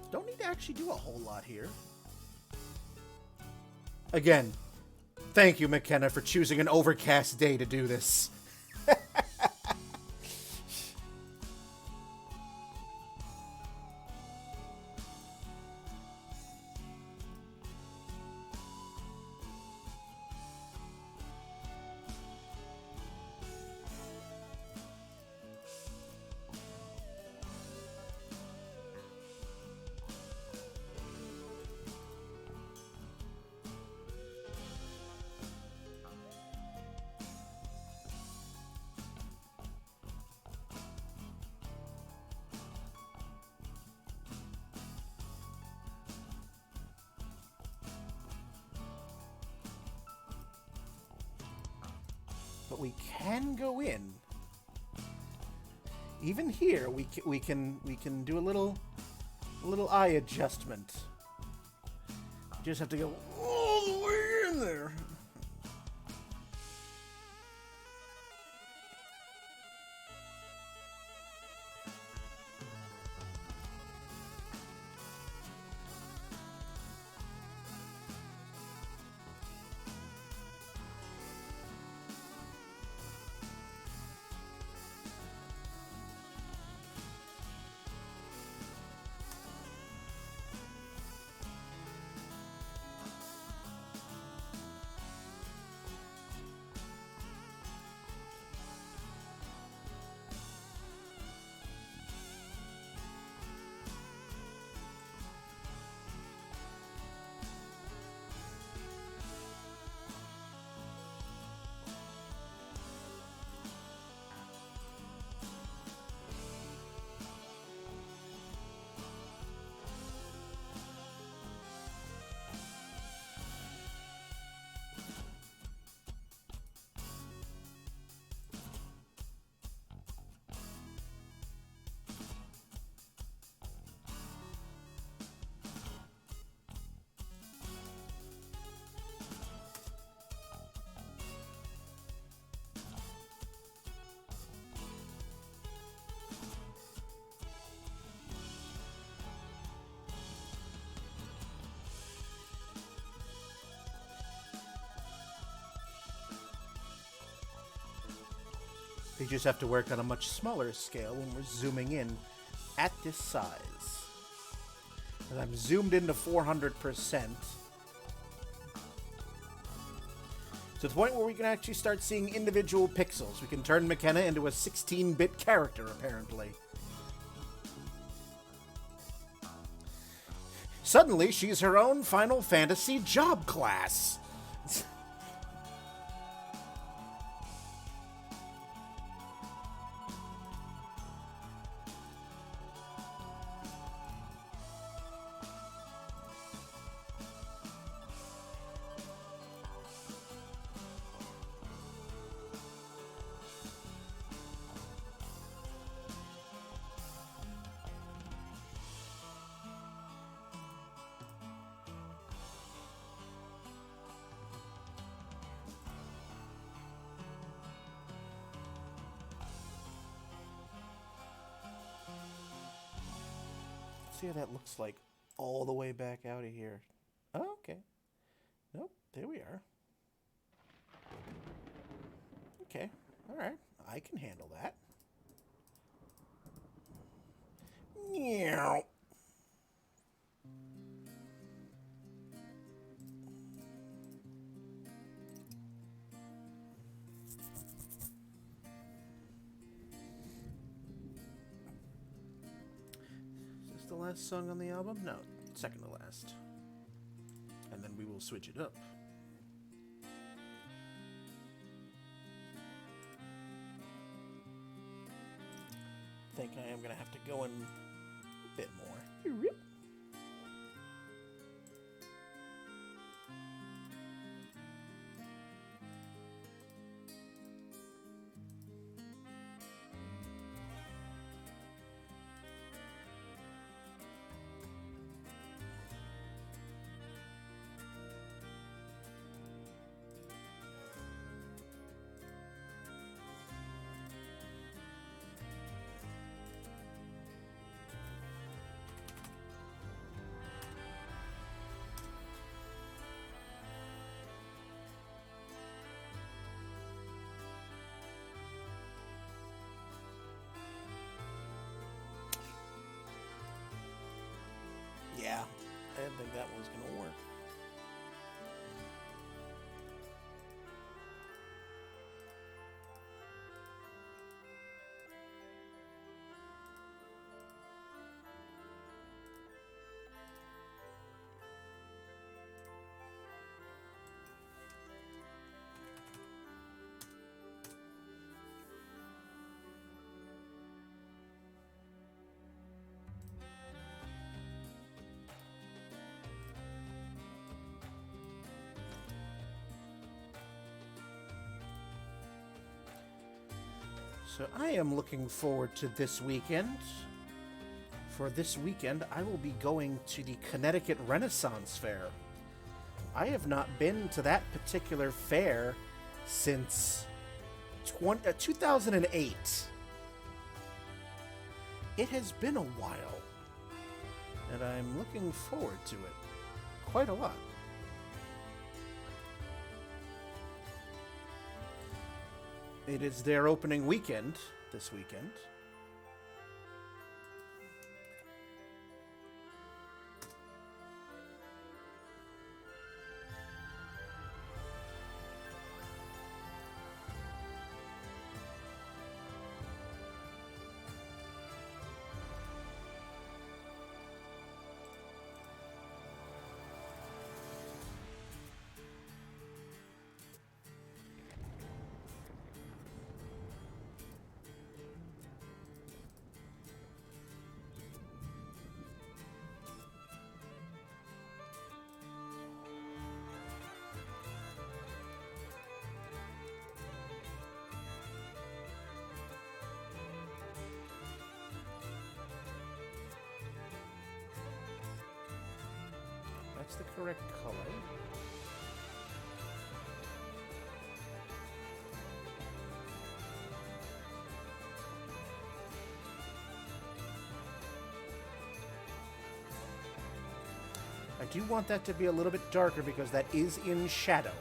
Don't need to actually do a whole lot here. Again, thank you, McKenna, for choosing an overcast day to do this. But we can go in. Even here, we can do a little eye adjustment. You just have to go all the way in there. They just have to work on a much smaller scale when we're zooming in at this size. And I'm zoomed into 400%. To the point where we can actually start seeing individual pixels. We can turn McKenna into a 16-bit character, apparently. Suddenly, she's her own Final Fantasy job class. See how that looks like all the way back out of here. Oh, okay. Nope, there we are. Okay, all right. I can handle that. Meow. The last song on the album? No, second to last. And then we will switch it up. I think I am going to have to go in a bit more. Yeah, I didn't think that was going to work. So I am looking forward to this weekend. For this weekend, I will be going to the Connecticut Renaissance Fair. I have not been to that particular fair since 2008. It has been a while, and I'm looking forward to it quite a lot. It is their opening weekend this weekend. That's the correct color. I do want that to be a little bit darker because that is in shadow.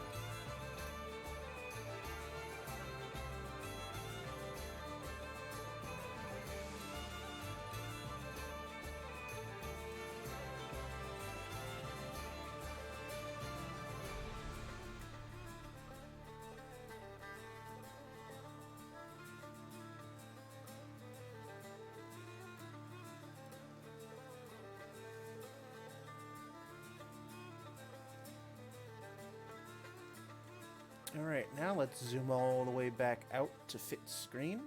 Alright, now let's zoom all the way back out to fit screen.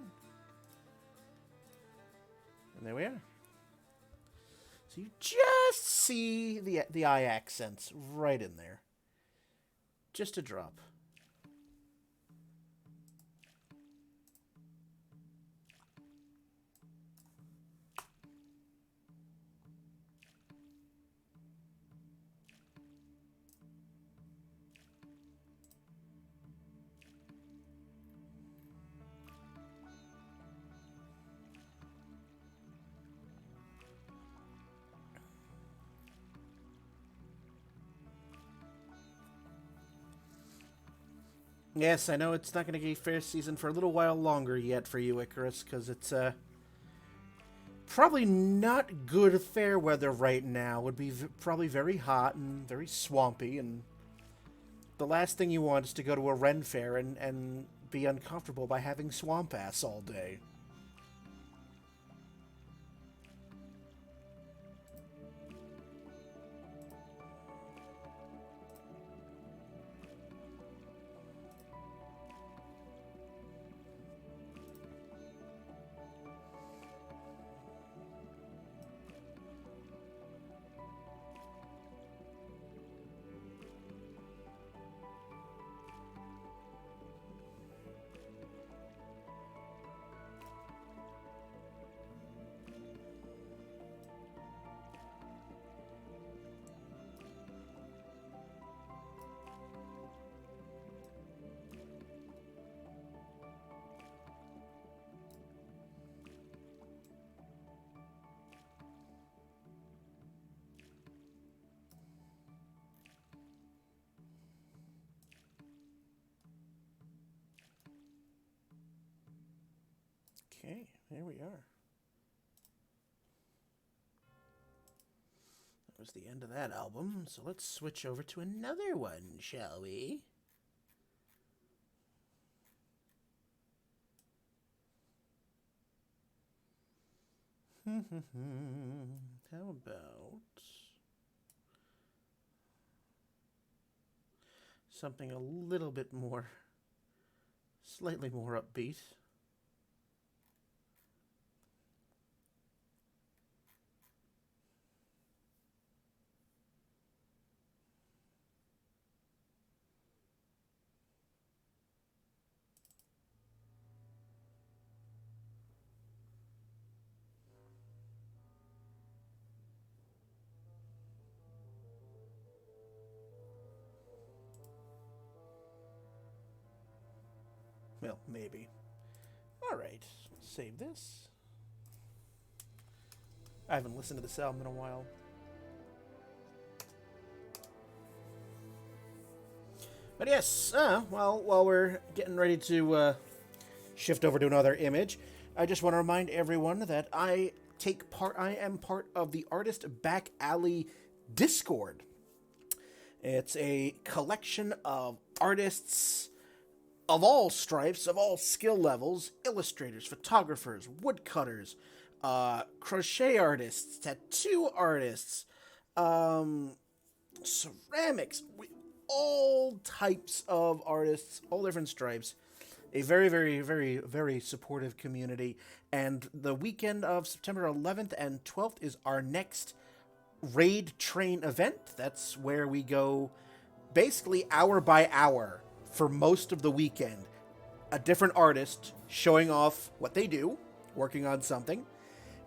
And there we are. So you just see the eye accents right in there. Just a drop. Yes, I know it's not going to be fair season for a little while longer yet for you, Icarus, because it's probably not good fair weather right now. It would be probably very hot and very swampy, and the last thing you want is to go to a Ren fair and be uncomfortable by having swamp ass all day. Okay, there we are. That was the end of that album, so let's switch over to another one, shall we? How about something a little bit more, slightly more upbeat? Well, maybe. Alright, save this. I haven't listened to this album in a while. But yes, well, while we're getting ready to shift over to another image, I just want to remind everyone that I am part of the Artist Back Alley Discord. It's a collection of artists of all stripes, of all skill levels, illustrators, photographers, woodcutters, crochet artists, tattoo artists, ceramics, all types of artists, all different stripes. A very, very, very, very supportive community. And the weekend of September 11th and 12th is our next raid train event. That's where we go basically hour by hour for most of the weekend. A different artist showing off what they do, working on something.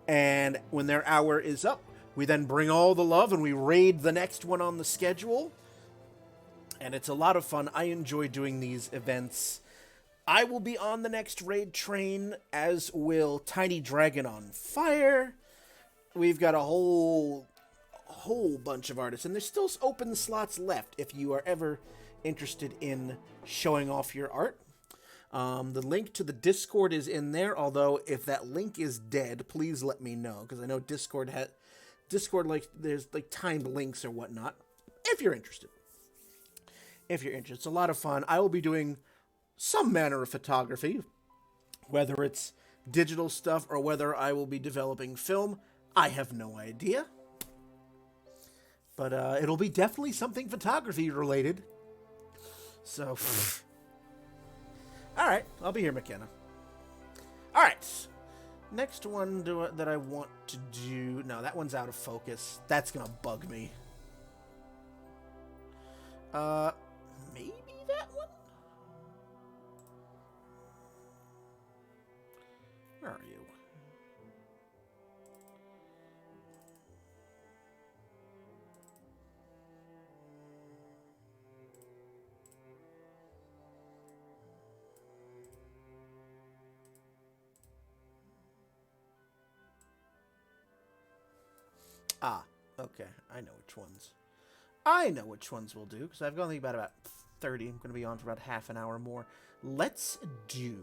And when their hour is up, we then bring all the love and we raid the next one on the schedule. And it's a lot of fun. I enjoy doing these events. I will be on the next raid train, as will Tiny Dragon on Fire. We've got a whole bunch of artists, and there's still open slots left if you are ever interested in showing off your art. The link to the Discord is in there, although if that link is dead, please let me know, because I know Discord there's like timed links or whatnot, if you're interested. It's a lot of fun. I will be doing some manner of photography, whether it's digital stuff or whether I will be developing film. I have no idea. But it'll be definitely something photography related. So, Alright, I'll be here, McKenna. Alright. Next one that I want to do... No, that one's out of focus. That's gonna bug me. Maybe that one? Where are you? Ah, okay. I know which ones. I know which ones we'll do, because I've only got about 30. I'm going to be on for about half an hour more. Let's do...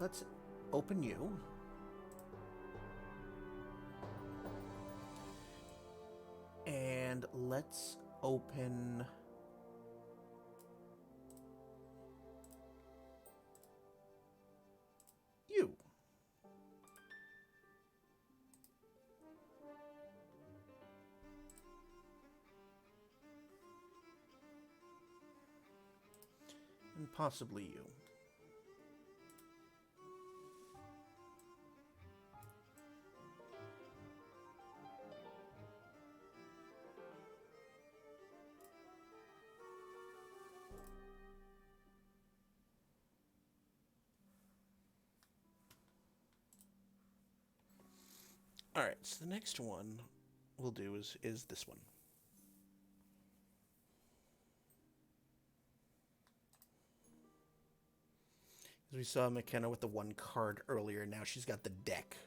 Let's open you. And let's open... you. And possibly you. Alright, so the next one we'll do is this one. As we saw McKenna with the one card earlier, now she's got the deck.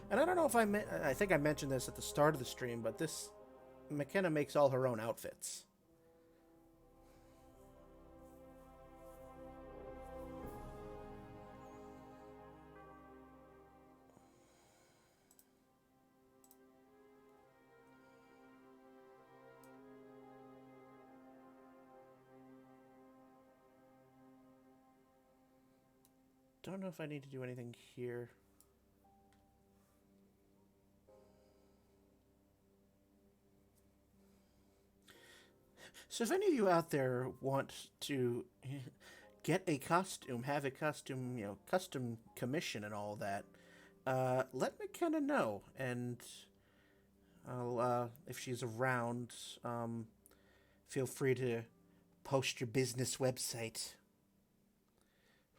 And I don't know if I think I mentioned this at the start of the stream, but McKenna makes all her own outfits. Don't know if I need to do anything here. So if any of you out there want to get a costume, have a costume, custom commission and all that, let McKenna know. And I'll, if she's around, feel free to post your business website.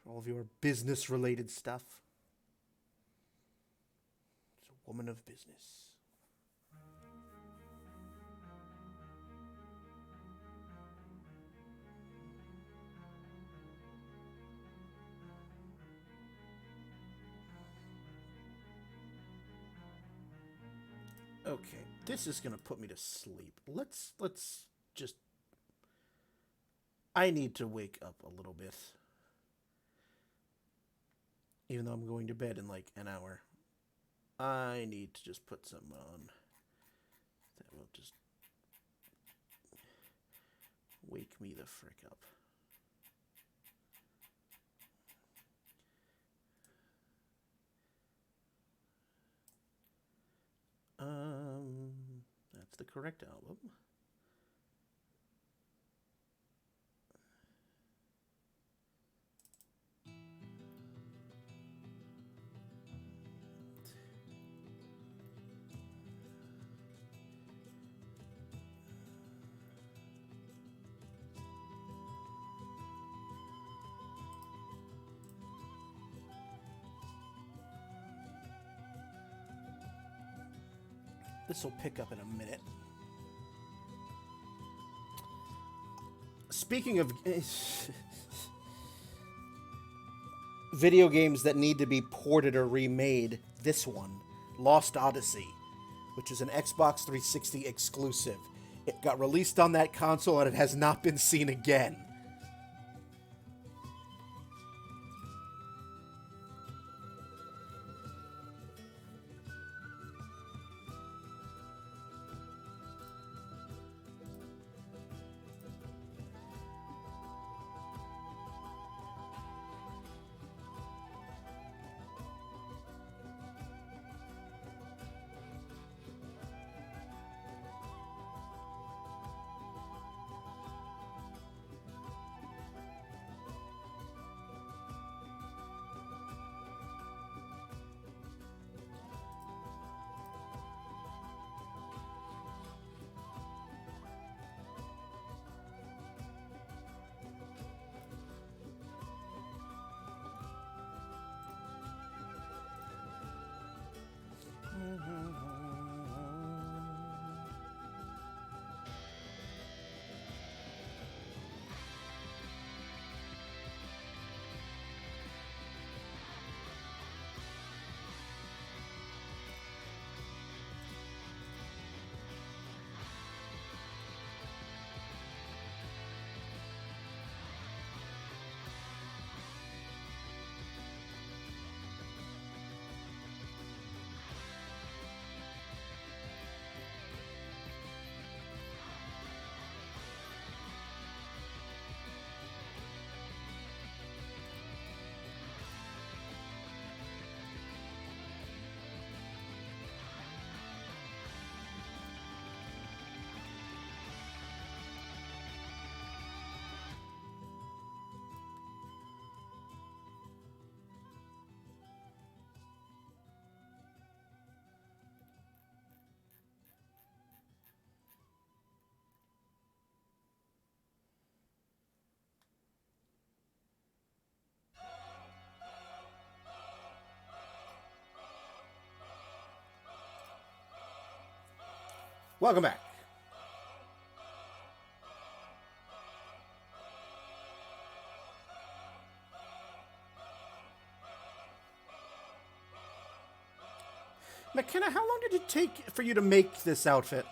All of your business-related stuff. She's a woman of business. Okay, this is gonna put me to sleep. Let's just... I need to wake up a little bit. Even though I'm going to bed in like an hour. I need to just put something on that will just wake me the frick up. That's the correct album. This will pick up in a minute. Speaking of video games that need to be ported or remade, this one, Lost Odyssey, which is an Xbox 360 exclusive. It got released on that console and it has not been seen again. Welcome back. McKenna, how long did it take for you to make this outfit?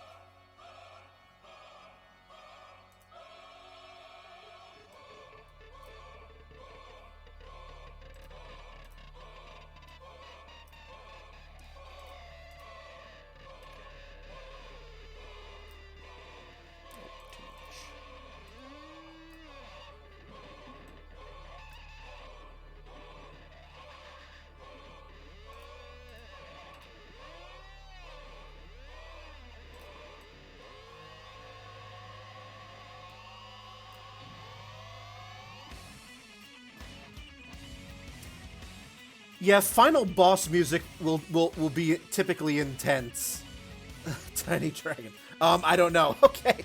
Yeah, final boss music will be typically intense. Tiny Dragon. I don't know. Okay.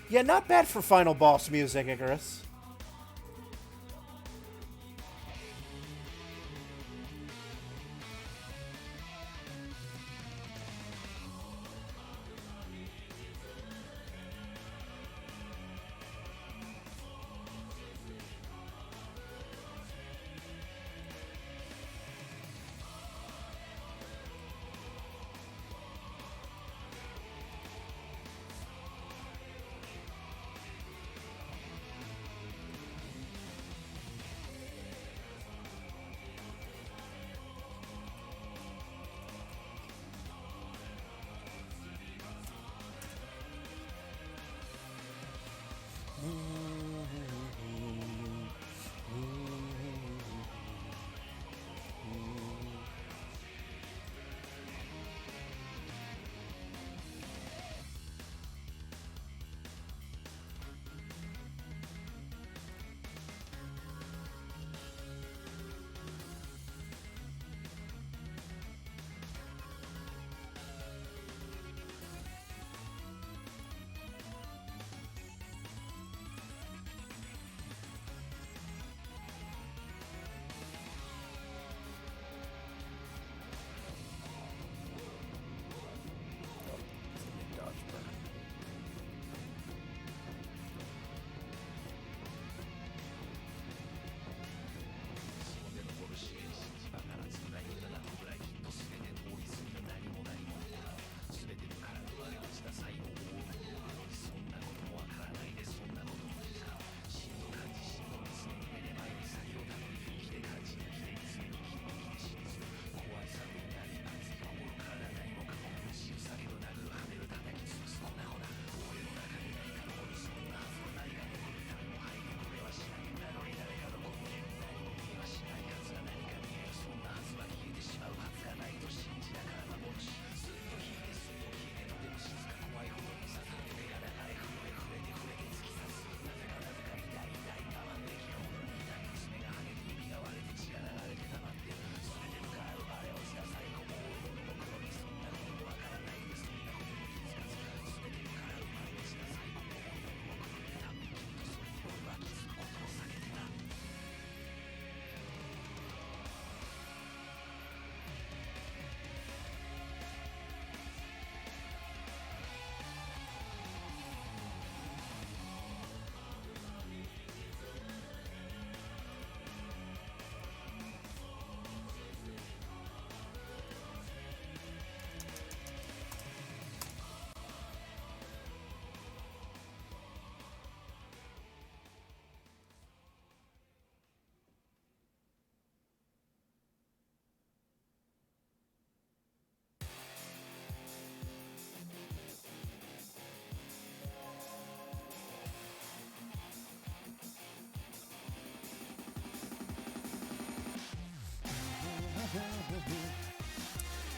Yeah, not bad for final boss music, Icarus.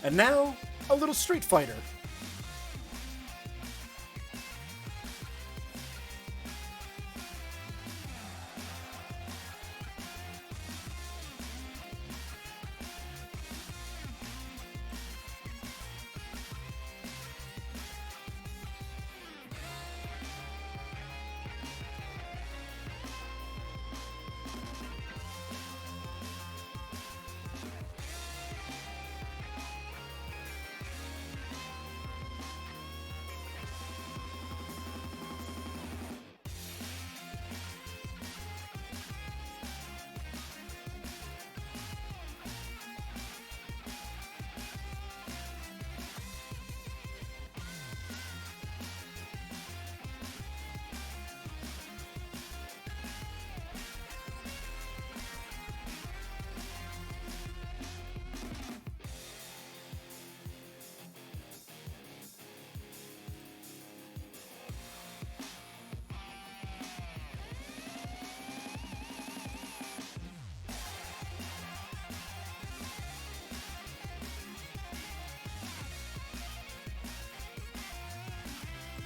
And now, a little Street Fighter.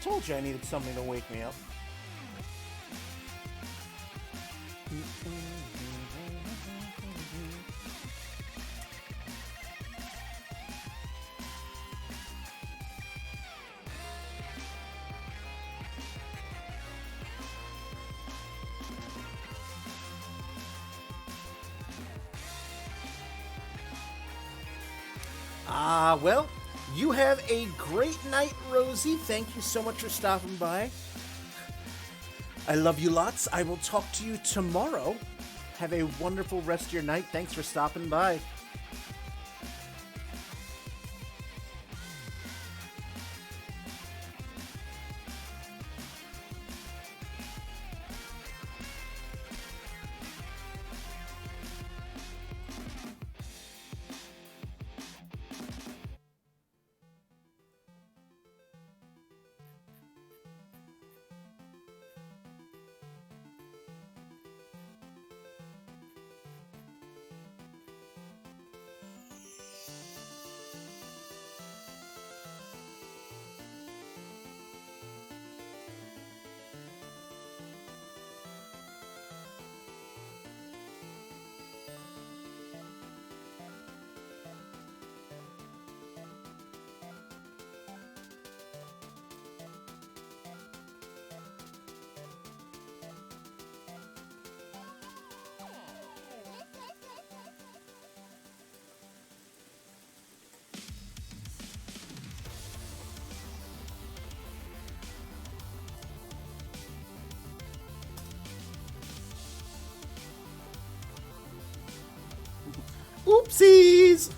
Told you I needed something to wake me up. Well, you have a great night, Rosie. Thank you so much for stopping by. I love you lots. I will talk to you tomorrow. Have a wonderful rest of your night. Thanks for stopping by. Oopsies!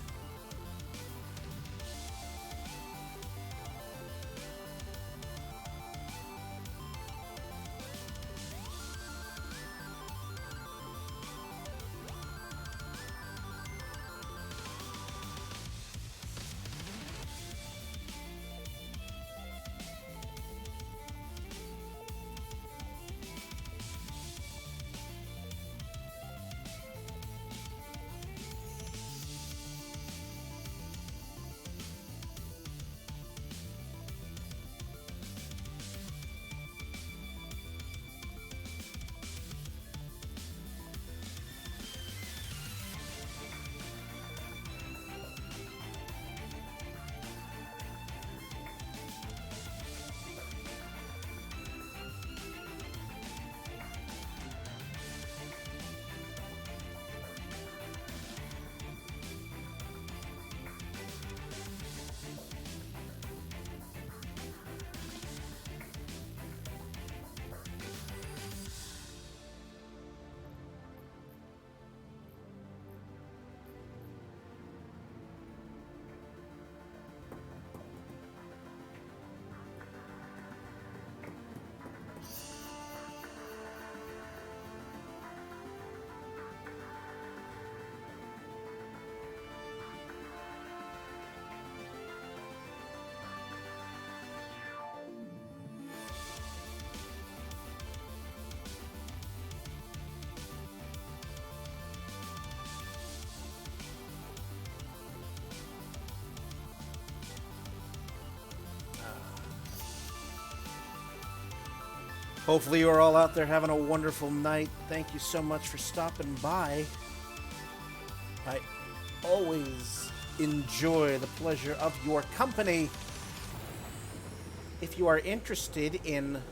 Hopefully you are all out there having a wonderful night. Thank you so much for stopping by. I always enjoy the pleasure of your company. If you are interested in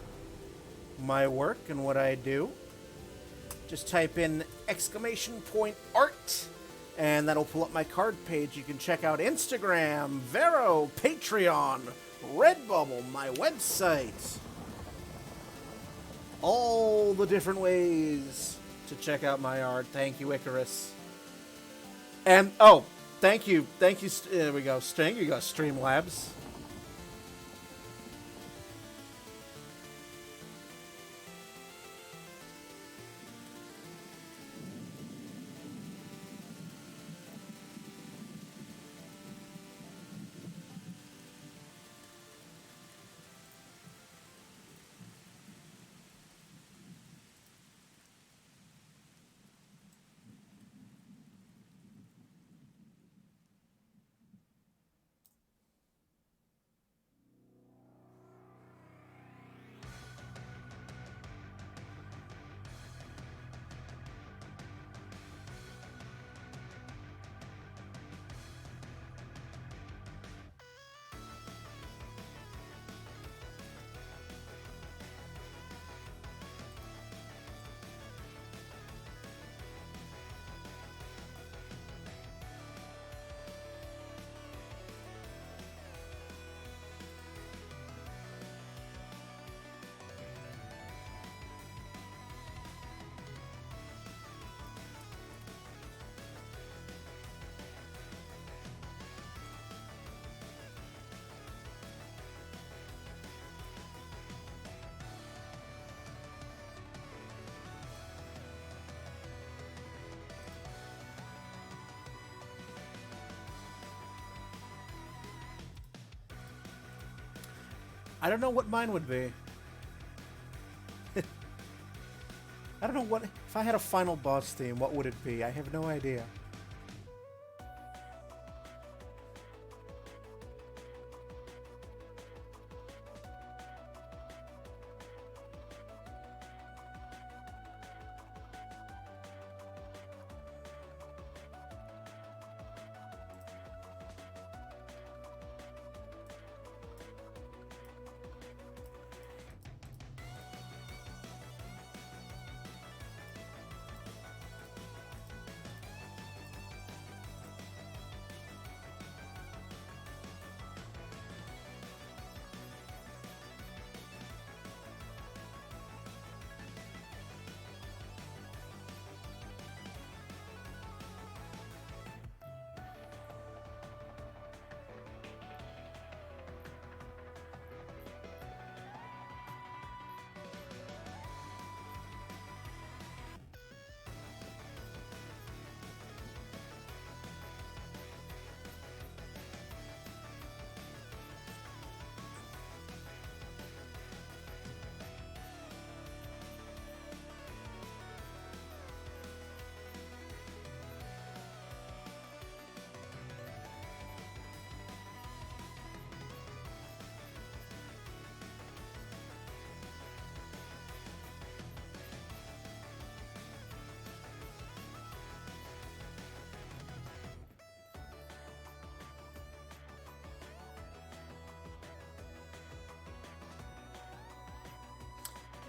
my work and what I do, just type in !art and that'll pull up my card page. You can check out Instagram, Vero, Patreon, Redbubble, my website. All the different ways to check out my art. Thank you, Icarus. And, oh, thank you, there we go, Sting, you got Streamlabs. I don't know what mine would be. I don't know what... If I had a final boss theme, what would it be? I have no idea.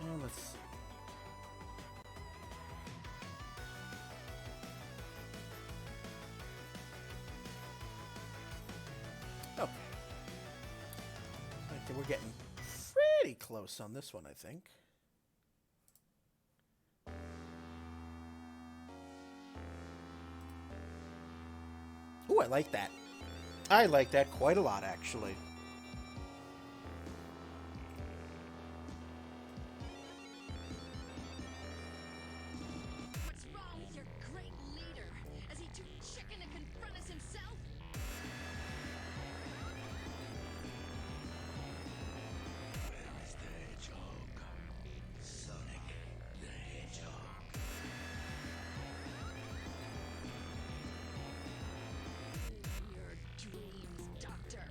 Oh, let's see. Oh. Okay, we're getting pretty close on this one, I think. Ooh, I like that. I like that quite a lot, actually. What's wrong with your great leader? Is he too chicken to confront us himself? Where is the hedgehog? Sonic the Hedgehog. Your dreams, Doctor.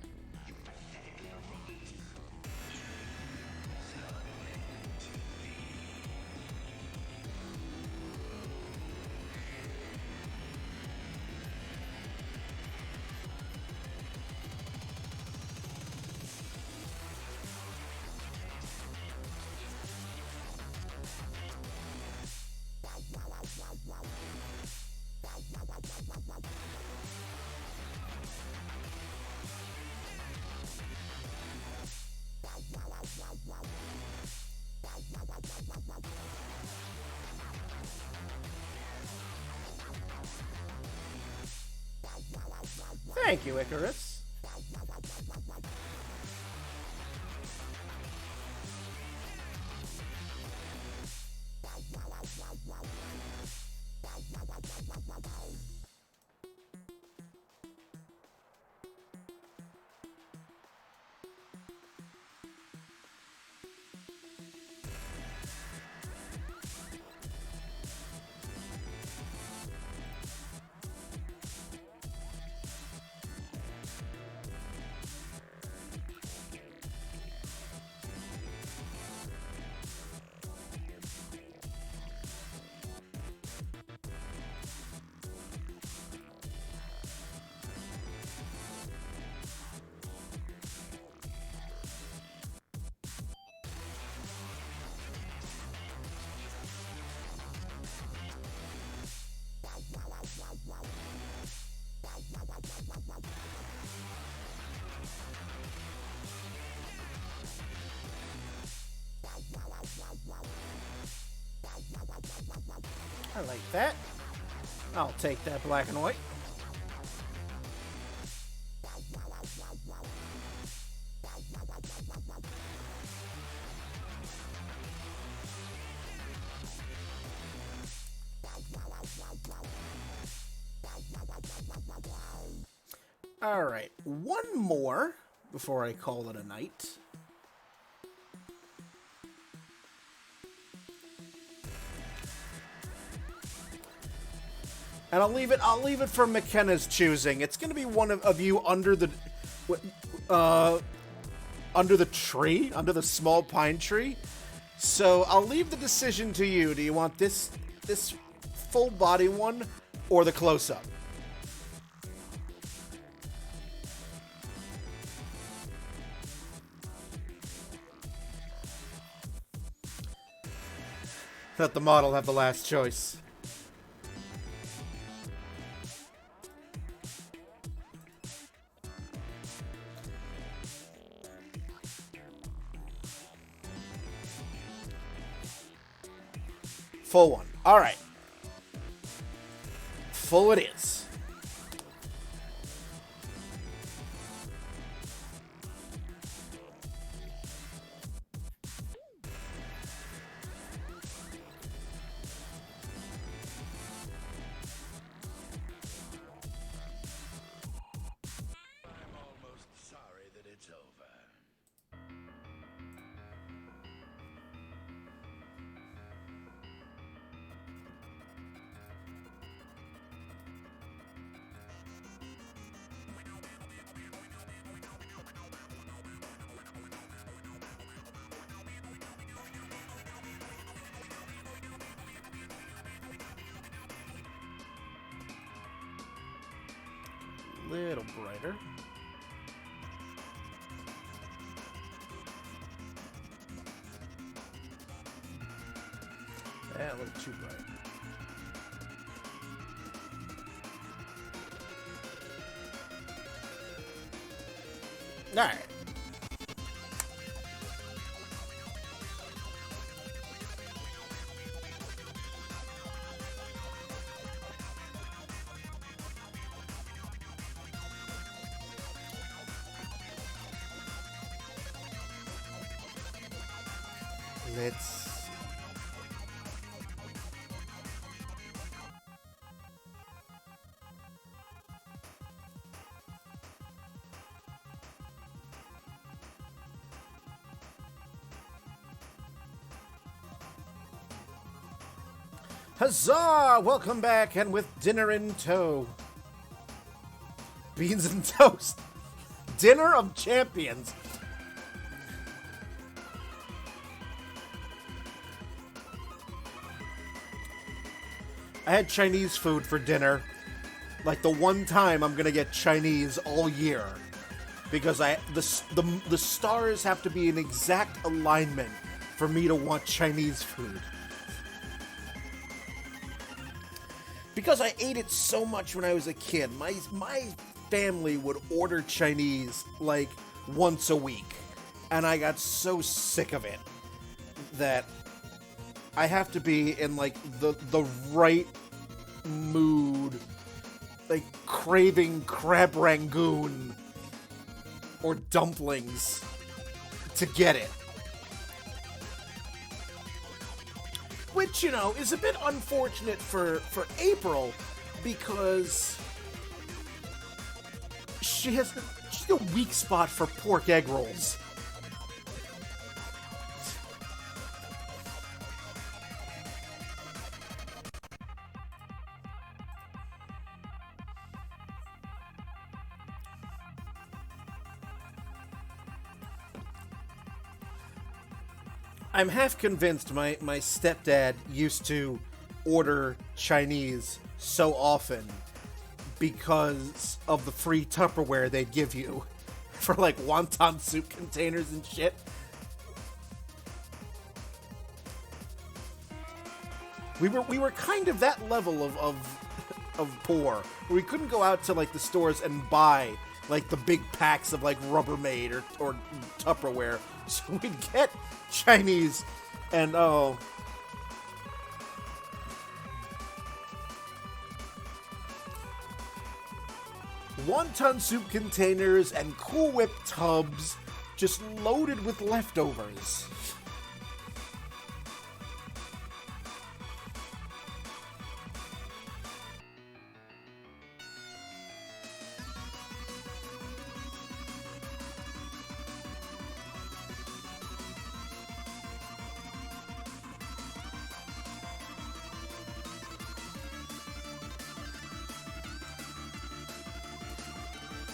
Thank you, Icarus. I like that. I'll take that black and white. All right, one more before I call it a night. And I'll leave it for McKenna's choosing. It's gonna be one of you under the tree, under the small pine tree. So I'll leave the decision to you. Do you want this full body one or the close up? Let the model have the last choice. Full one. All right. Full it is. I'm almost sorry that it's over. Little brighter. Yeah, a little too bright. All right. Let's... Huzzah! Welcome back, and with dinner in tow. Beans and toast. Dinner of champions. I had Chinese food for dinner. Like the one time I'm gonna get Chinese all year. Because the stars have to be in exact alignment for me to want Chinese food. Because I ate it so much when I was a kid. My family would order Chinese like once a week. And I got so sick of it that I have to be in like the right mood like craving crab rangoon or dumplings to get it. Which, you know, is a bit unfortunate for April because she's a weak spot for pork egg rolls. I'm half convinced my stepdad used to order Chinese so often because of the free Tupperware they'd give you for like wonton soup containers and shit. We were kind of that level of poor. We couldn't go out to like the stores and buy like the big packs of like Rubbermaid or Tupperware. So we'd get Chinese and wonton soup containers and Cool Whip tubs just loaded with leftovers.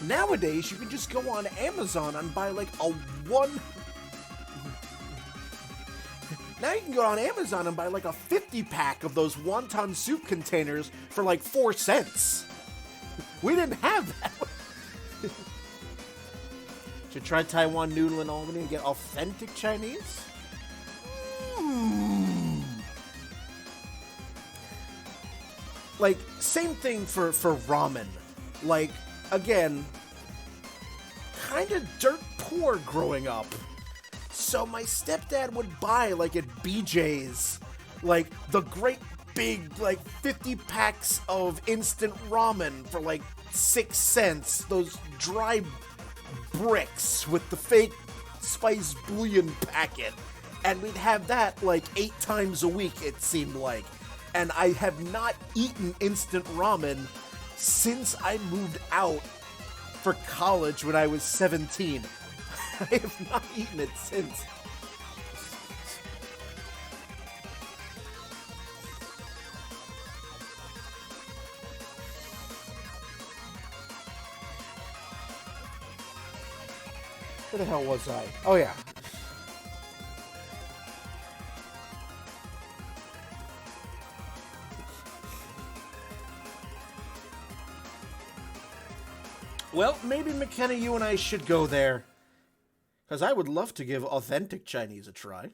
Nowadays, you can just go on Amazon and buy like a one... Now you can go on Amazon and buy like a 50-pack of those wonton soup containers for like 4 cents. We didn't have that. Should try Taiwan noodle in Albany and get authentic Chinese? Like, same thing for ramen. Like, again, kind of dirt poor growing up. So my stepdad would buy, like, at BJ's, like, the great big, like, 50 packs of instant ramen for, like, 6 cents. Those dry bricks with the fake spice bouillon packet. And we'd have that, like, 8 times a week, it seemed like. And I have not eaten instant ramen since I moved out for college when I was 17. I have not eaten it since. Where the hell was I? Oh yeah. Well, maybe McKenna, you and I should go there. Because I would love to give authentic Chinese a try.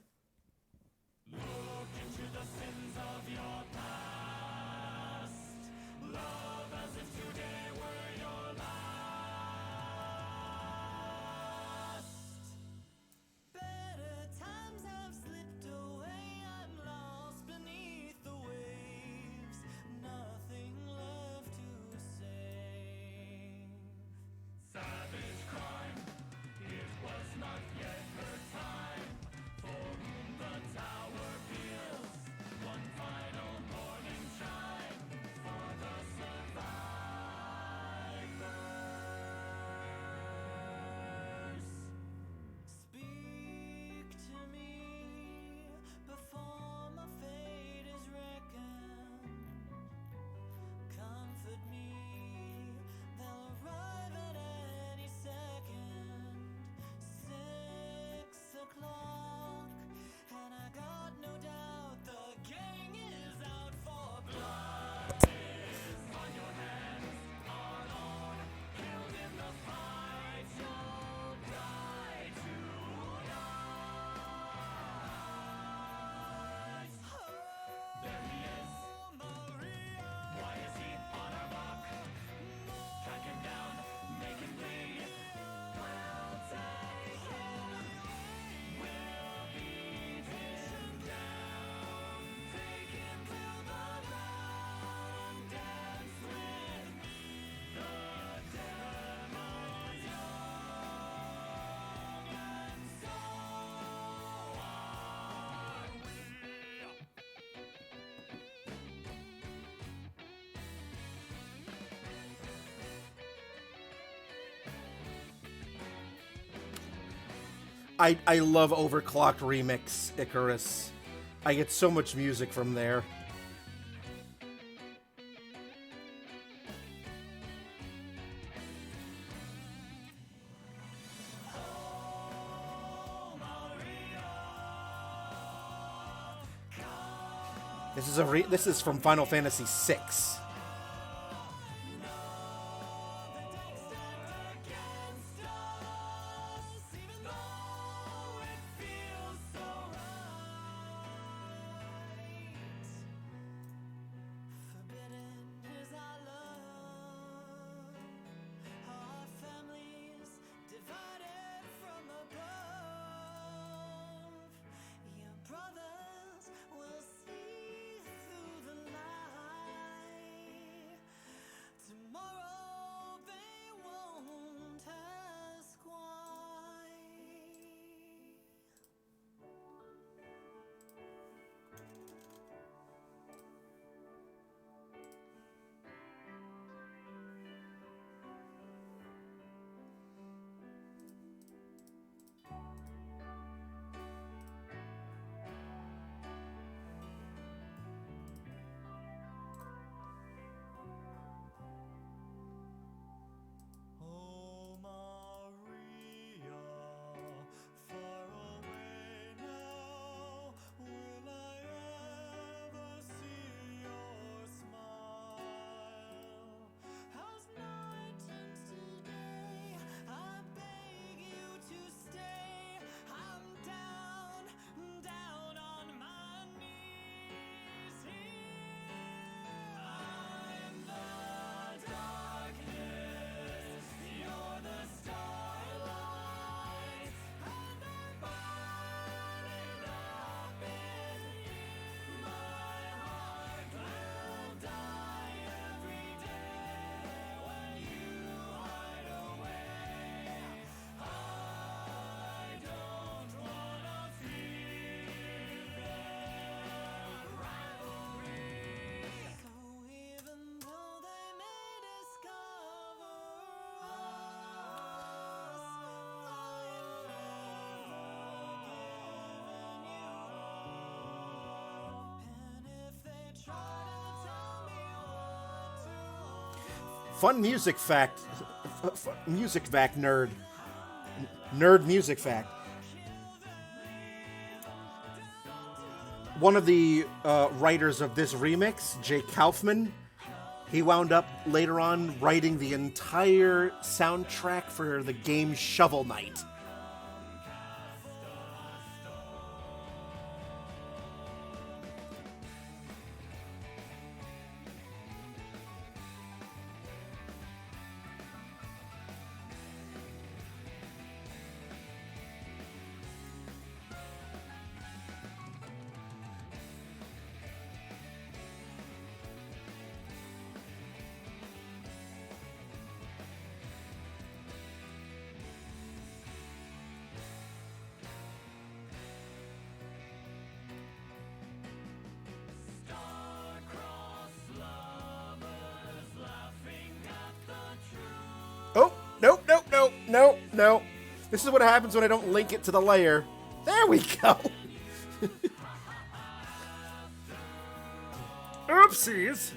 I love Overclocked Remix Icarus. I get so much music from there. This is from Final Fantasy VI. Fun music fact. Music fact nerd. Nerd music fact. One of the writers of this remix, Jake Kaufman, he wound up later on writing the entire soundtrack for the game Shovel Knight. No. This is what happens when I don't link it to the layer. There we go. Oopsies.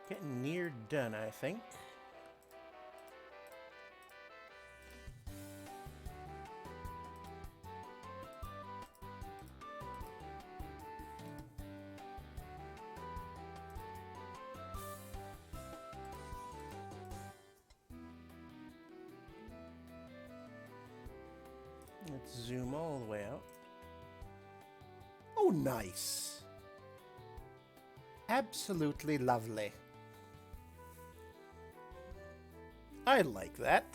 Getting near done, I think. Let's zoom all the way out. Oh, nice. Absolutely lovely. I like that.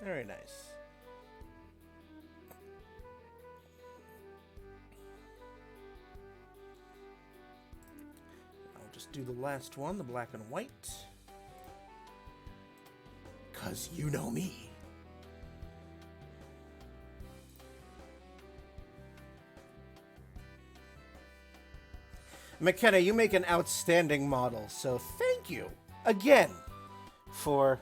Very nice. I'll just do the last one, the black and white. 'Cause you know me. McKenna, you make an outstanding model, so thank you again for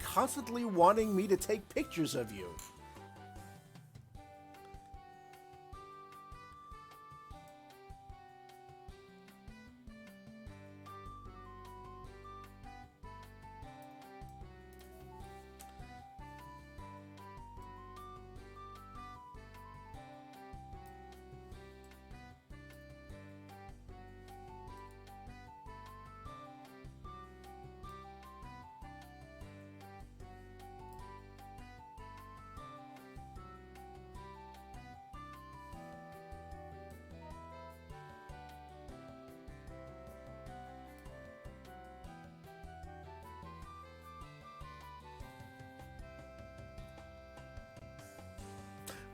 constantly wanting me to take pictures of you.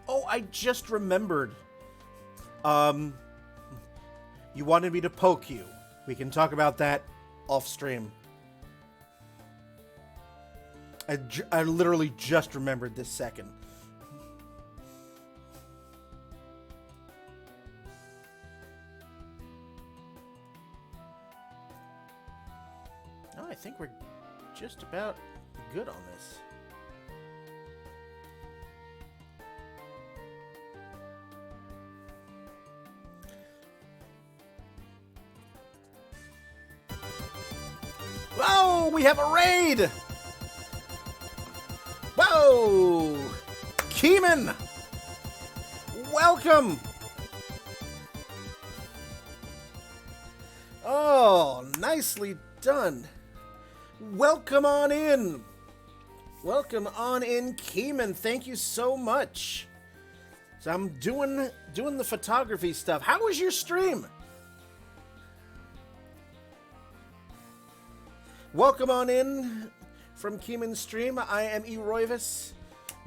Oh, I just remembered. You wanted me to poke you. We can talk about that off stream. I literally just remembered this second. Oh, I think we're just about good on this. Whoa, we have a raid! Whoa! Keeman! Welcome! Oh, nicely done. Welcome on in. Welcome on in, Keeman. Thank you so much. So I'm doing the photography stuff. How was your stream? Welcome on in from Keeman's stream. I am E. Roivas,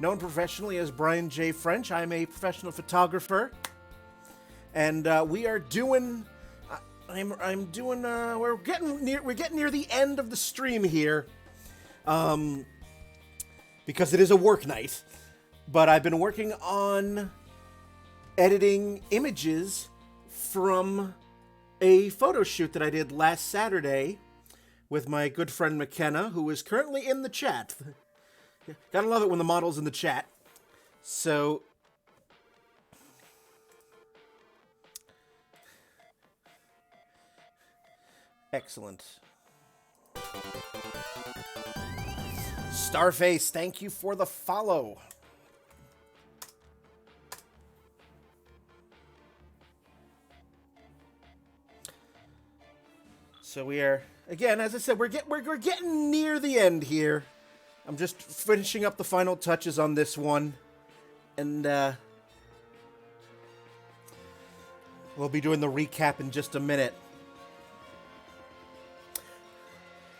known professionally as Brian J. French. I'm a professional photographer, and we are doing. I'm doing. We're getting near the end of the stream here, because it is a work night. But I've been working on editing images from a photo shoot that I did last Saturday with my good friend McKenna, who is currently in the chat. Gotta love it when the model's in the chat. So, excellent. Starface, thank you for the follow. So we are, again, as I said, we're getting near the end here. I'm just finishing up the final touches on this one, and we'll be doing the recap in just a minute.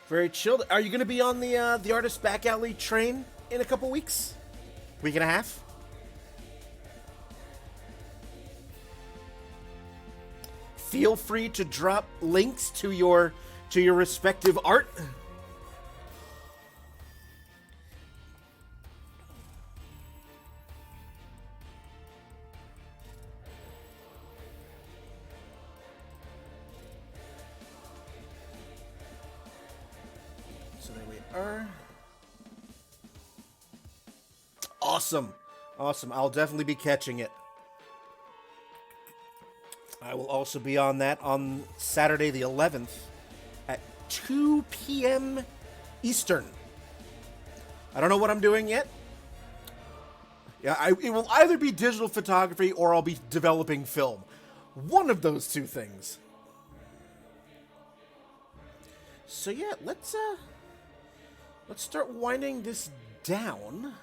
Very chilled. Are you going to be on the Artist Back Alley train in a couple weeks? Week and a half? Feel free to drop links to your respective art. are... Awesome. Awesome. I'll definitely be catching it. I will also be on that on Saturday the 11th at 2 p.m. Eastern. I don't know what I'm doing yet. Yeah, it will either be digital photography or I'll be developing film. One of those two things. So yeah, let's start winding this down.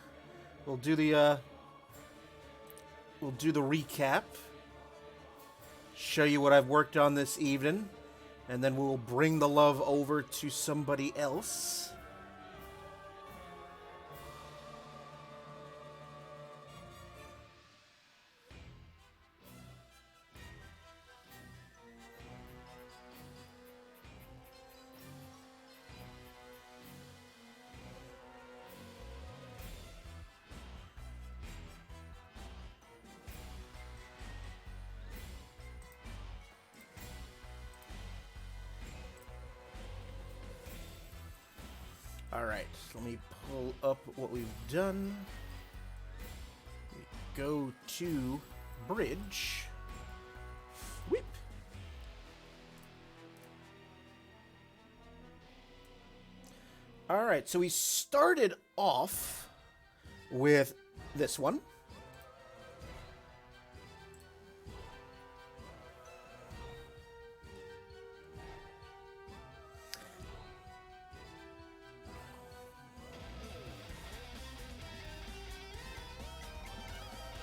We'll do the recap. Show you what I've worked on this evening, and then we'll bring the love over to somebody else. Alright, let me pull up what we've done. We go to bridge. Whip. Alright, so we started off with this one.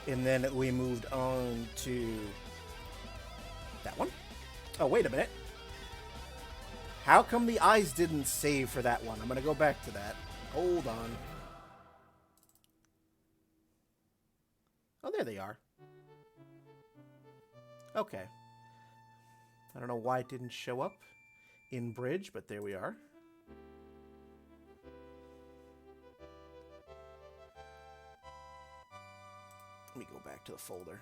And then we moved on to that one. Oh, wait a minute. How come the eyes didn't save for that one? I'm going to go back to that. Hold on. Oh, there they are. Okay. I don't know why it didn't show up in Bridge, but there we are. Let me go back to the folder.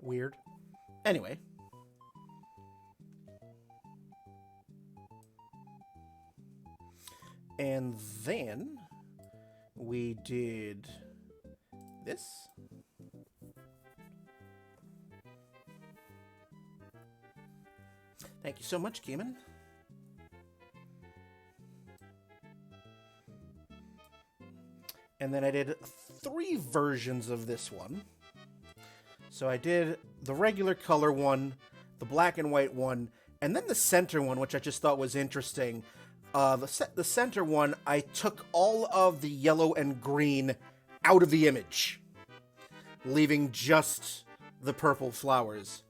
Weird. Anyway. And then we did this. Thank you so much, Keeman. And then I did 3 versions of this one. So I did the regular color one, the black and white one, and then the center one, which I just thought was interesting. The center one, I took all of the yellow and green out of the image, leaving just the purple flowers.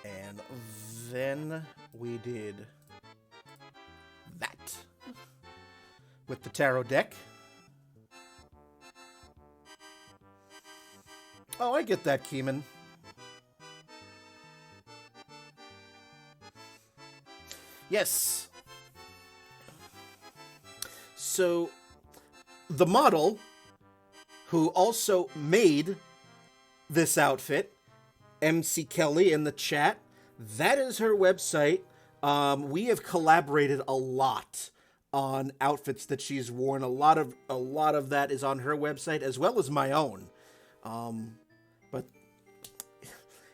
And then we did that with the tarot deck. Oh, I get that, Keeman. Yes. So, the model, who also made this outfit, MC Kelly in the chat, that is her website. We have collaborated a lot on outfits that she's worn. A lot of that is on her website as well as my own. But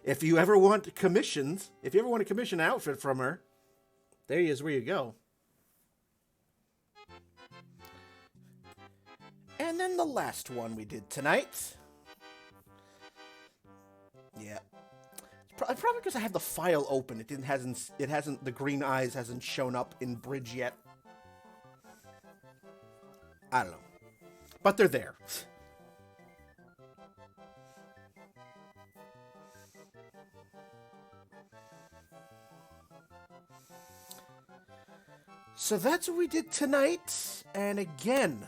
if you ever want commissions, if you ever want to commission an outfit from her, there is where you go. And then the last one we did tonight. Yeah. Probably because I have the file open. It hasn't, the green eyes hasn't shown up in Bridge yet. I don't know. But they're there. So that's what we did tonight. And again,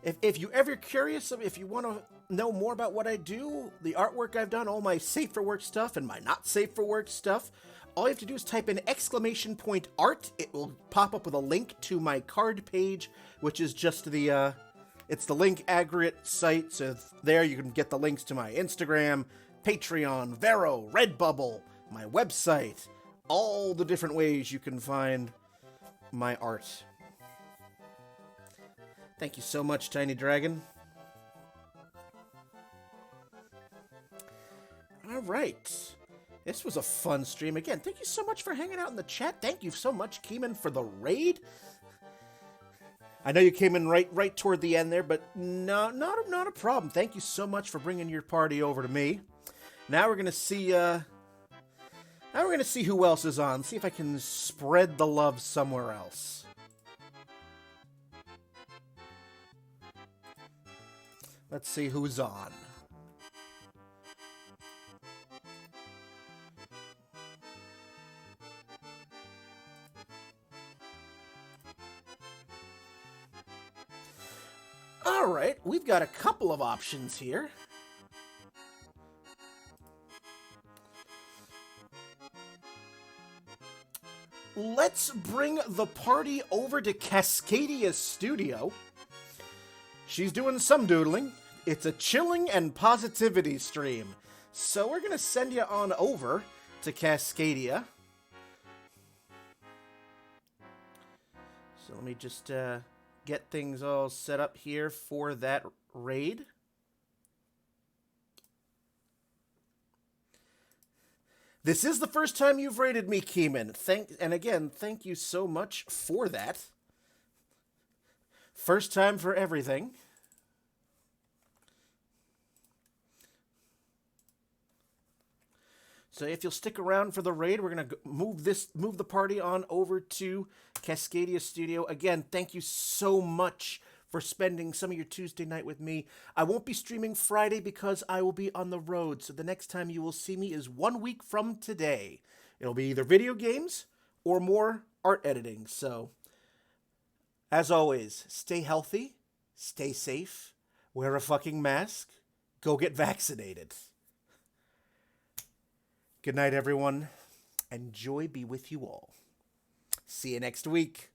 if you're ever curious, if you want to know more about what I do, the artwork I've done, all my safe for work stuff and my not safe for work stuff, All you have to do is type in !art. It will pop up with a link to my card page, which is just the, it's the link aggregate site. So there you can get the links to my Instagram, Patreon, Vero, Redbubble, my website, all the different ways you can find my art. Thank you so much, Tiny Dragon. All right. This was a fun stream. Again, thank you so much for hanging out in the chat. Thank you so much, Keeman, for the raid. I know you came in right toward the end there, but no, not a problem. Thank you so much for bringing your party over to me. Now we're gonna see. Now we're gonna see who else is on. See if I can spread the love somewhere else. Let's see who's on. Alright, we've got a couple of options here. Let's bring the party over to Cascadia Studio. She's doing some doodling. It's a chilling and positivity stream. So we're going to send you on over to Cascadia. So let me just get things all set up here for that raid. This is the first time you've raided me, Keeman. And again, thank you so much for that. First time for everything. So if you'll stick around for the raid, we're going to move the party on over to Cascadia Studio. Again, thank you so much for spending some of your Tuesday night with me. I won't be streaming Friday because I will be on the road. So the next time you will see me is 1 week from today. It'll be either video games or more art editing. So as always, stay healthy, stay safe, wear a fucking mask, go get vaccinated. Good night, everyone, and joy be with you all. See you next week.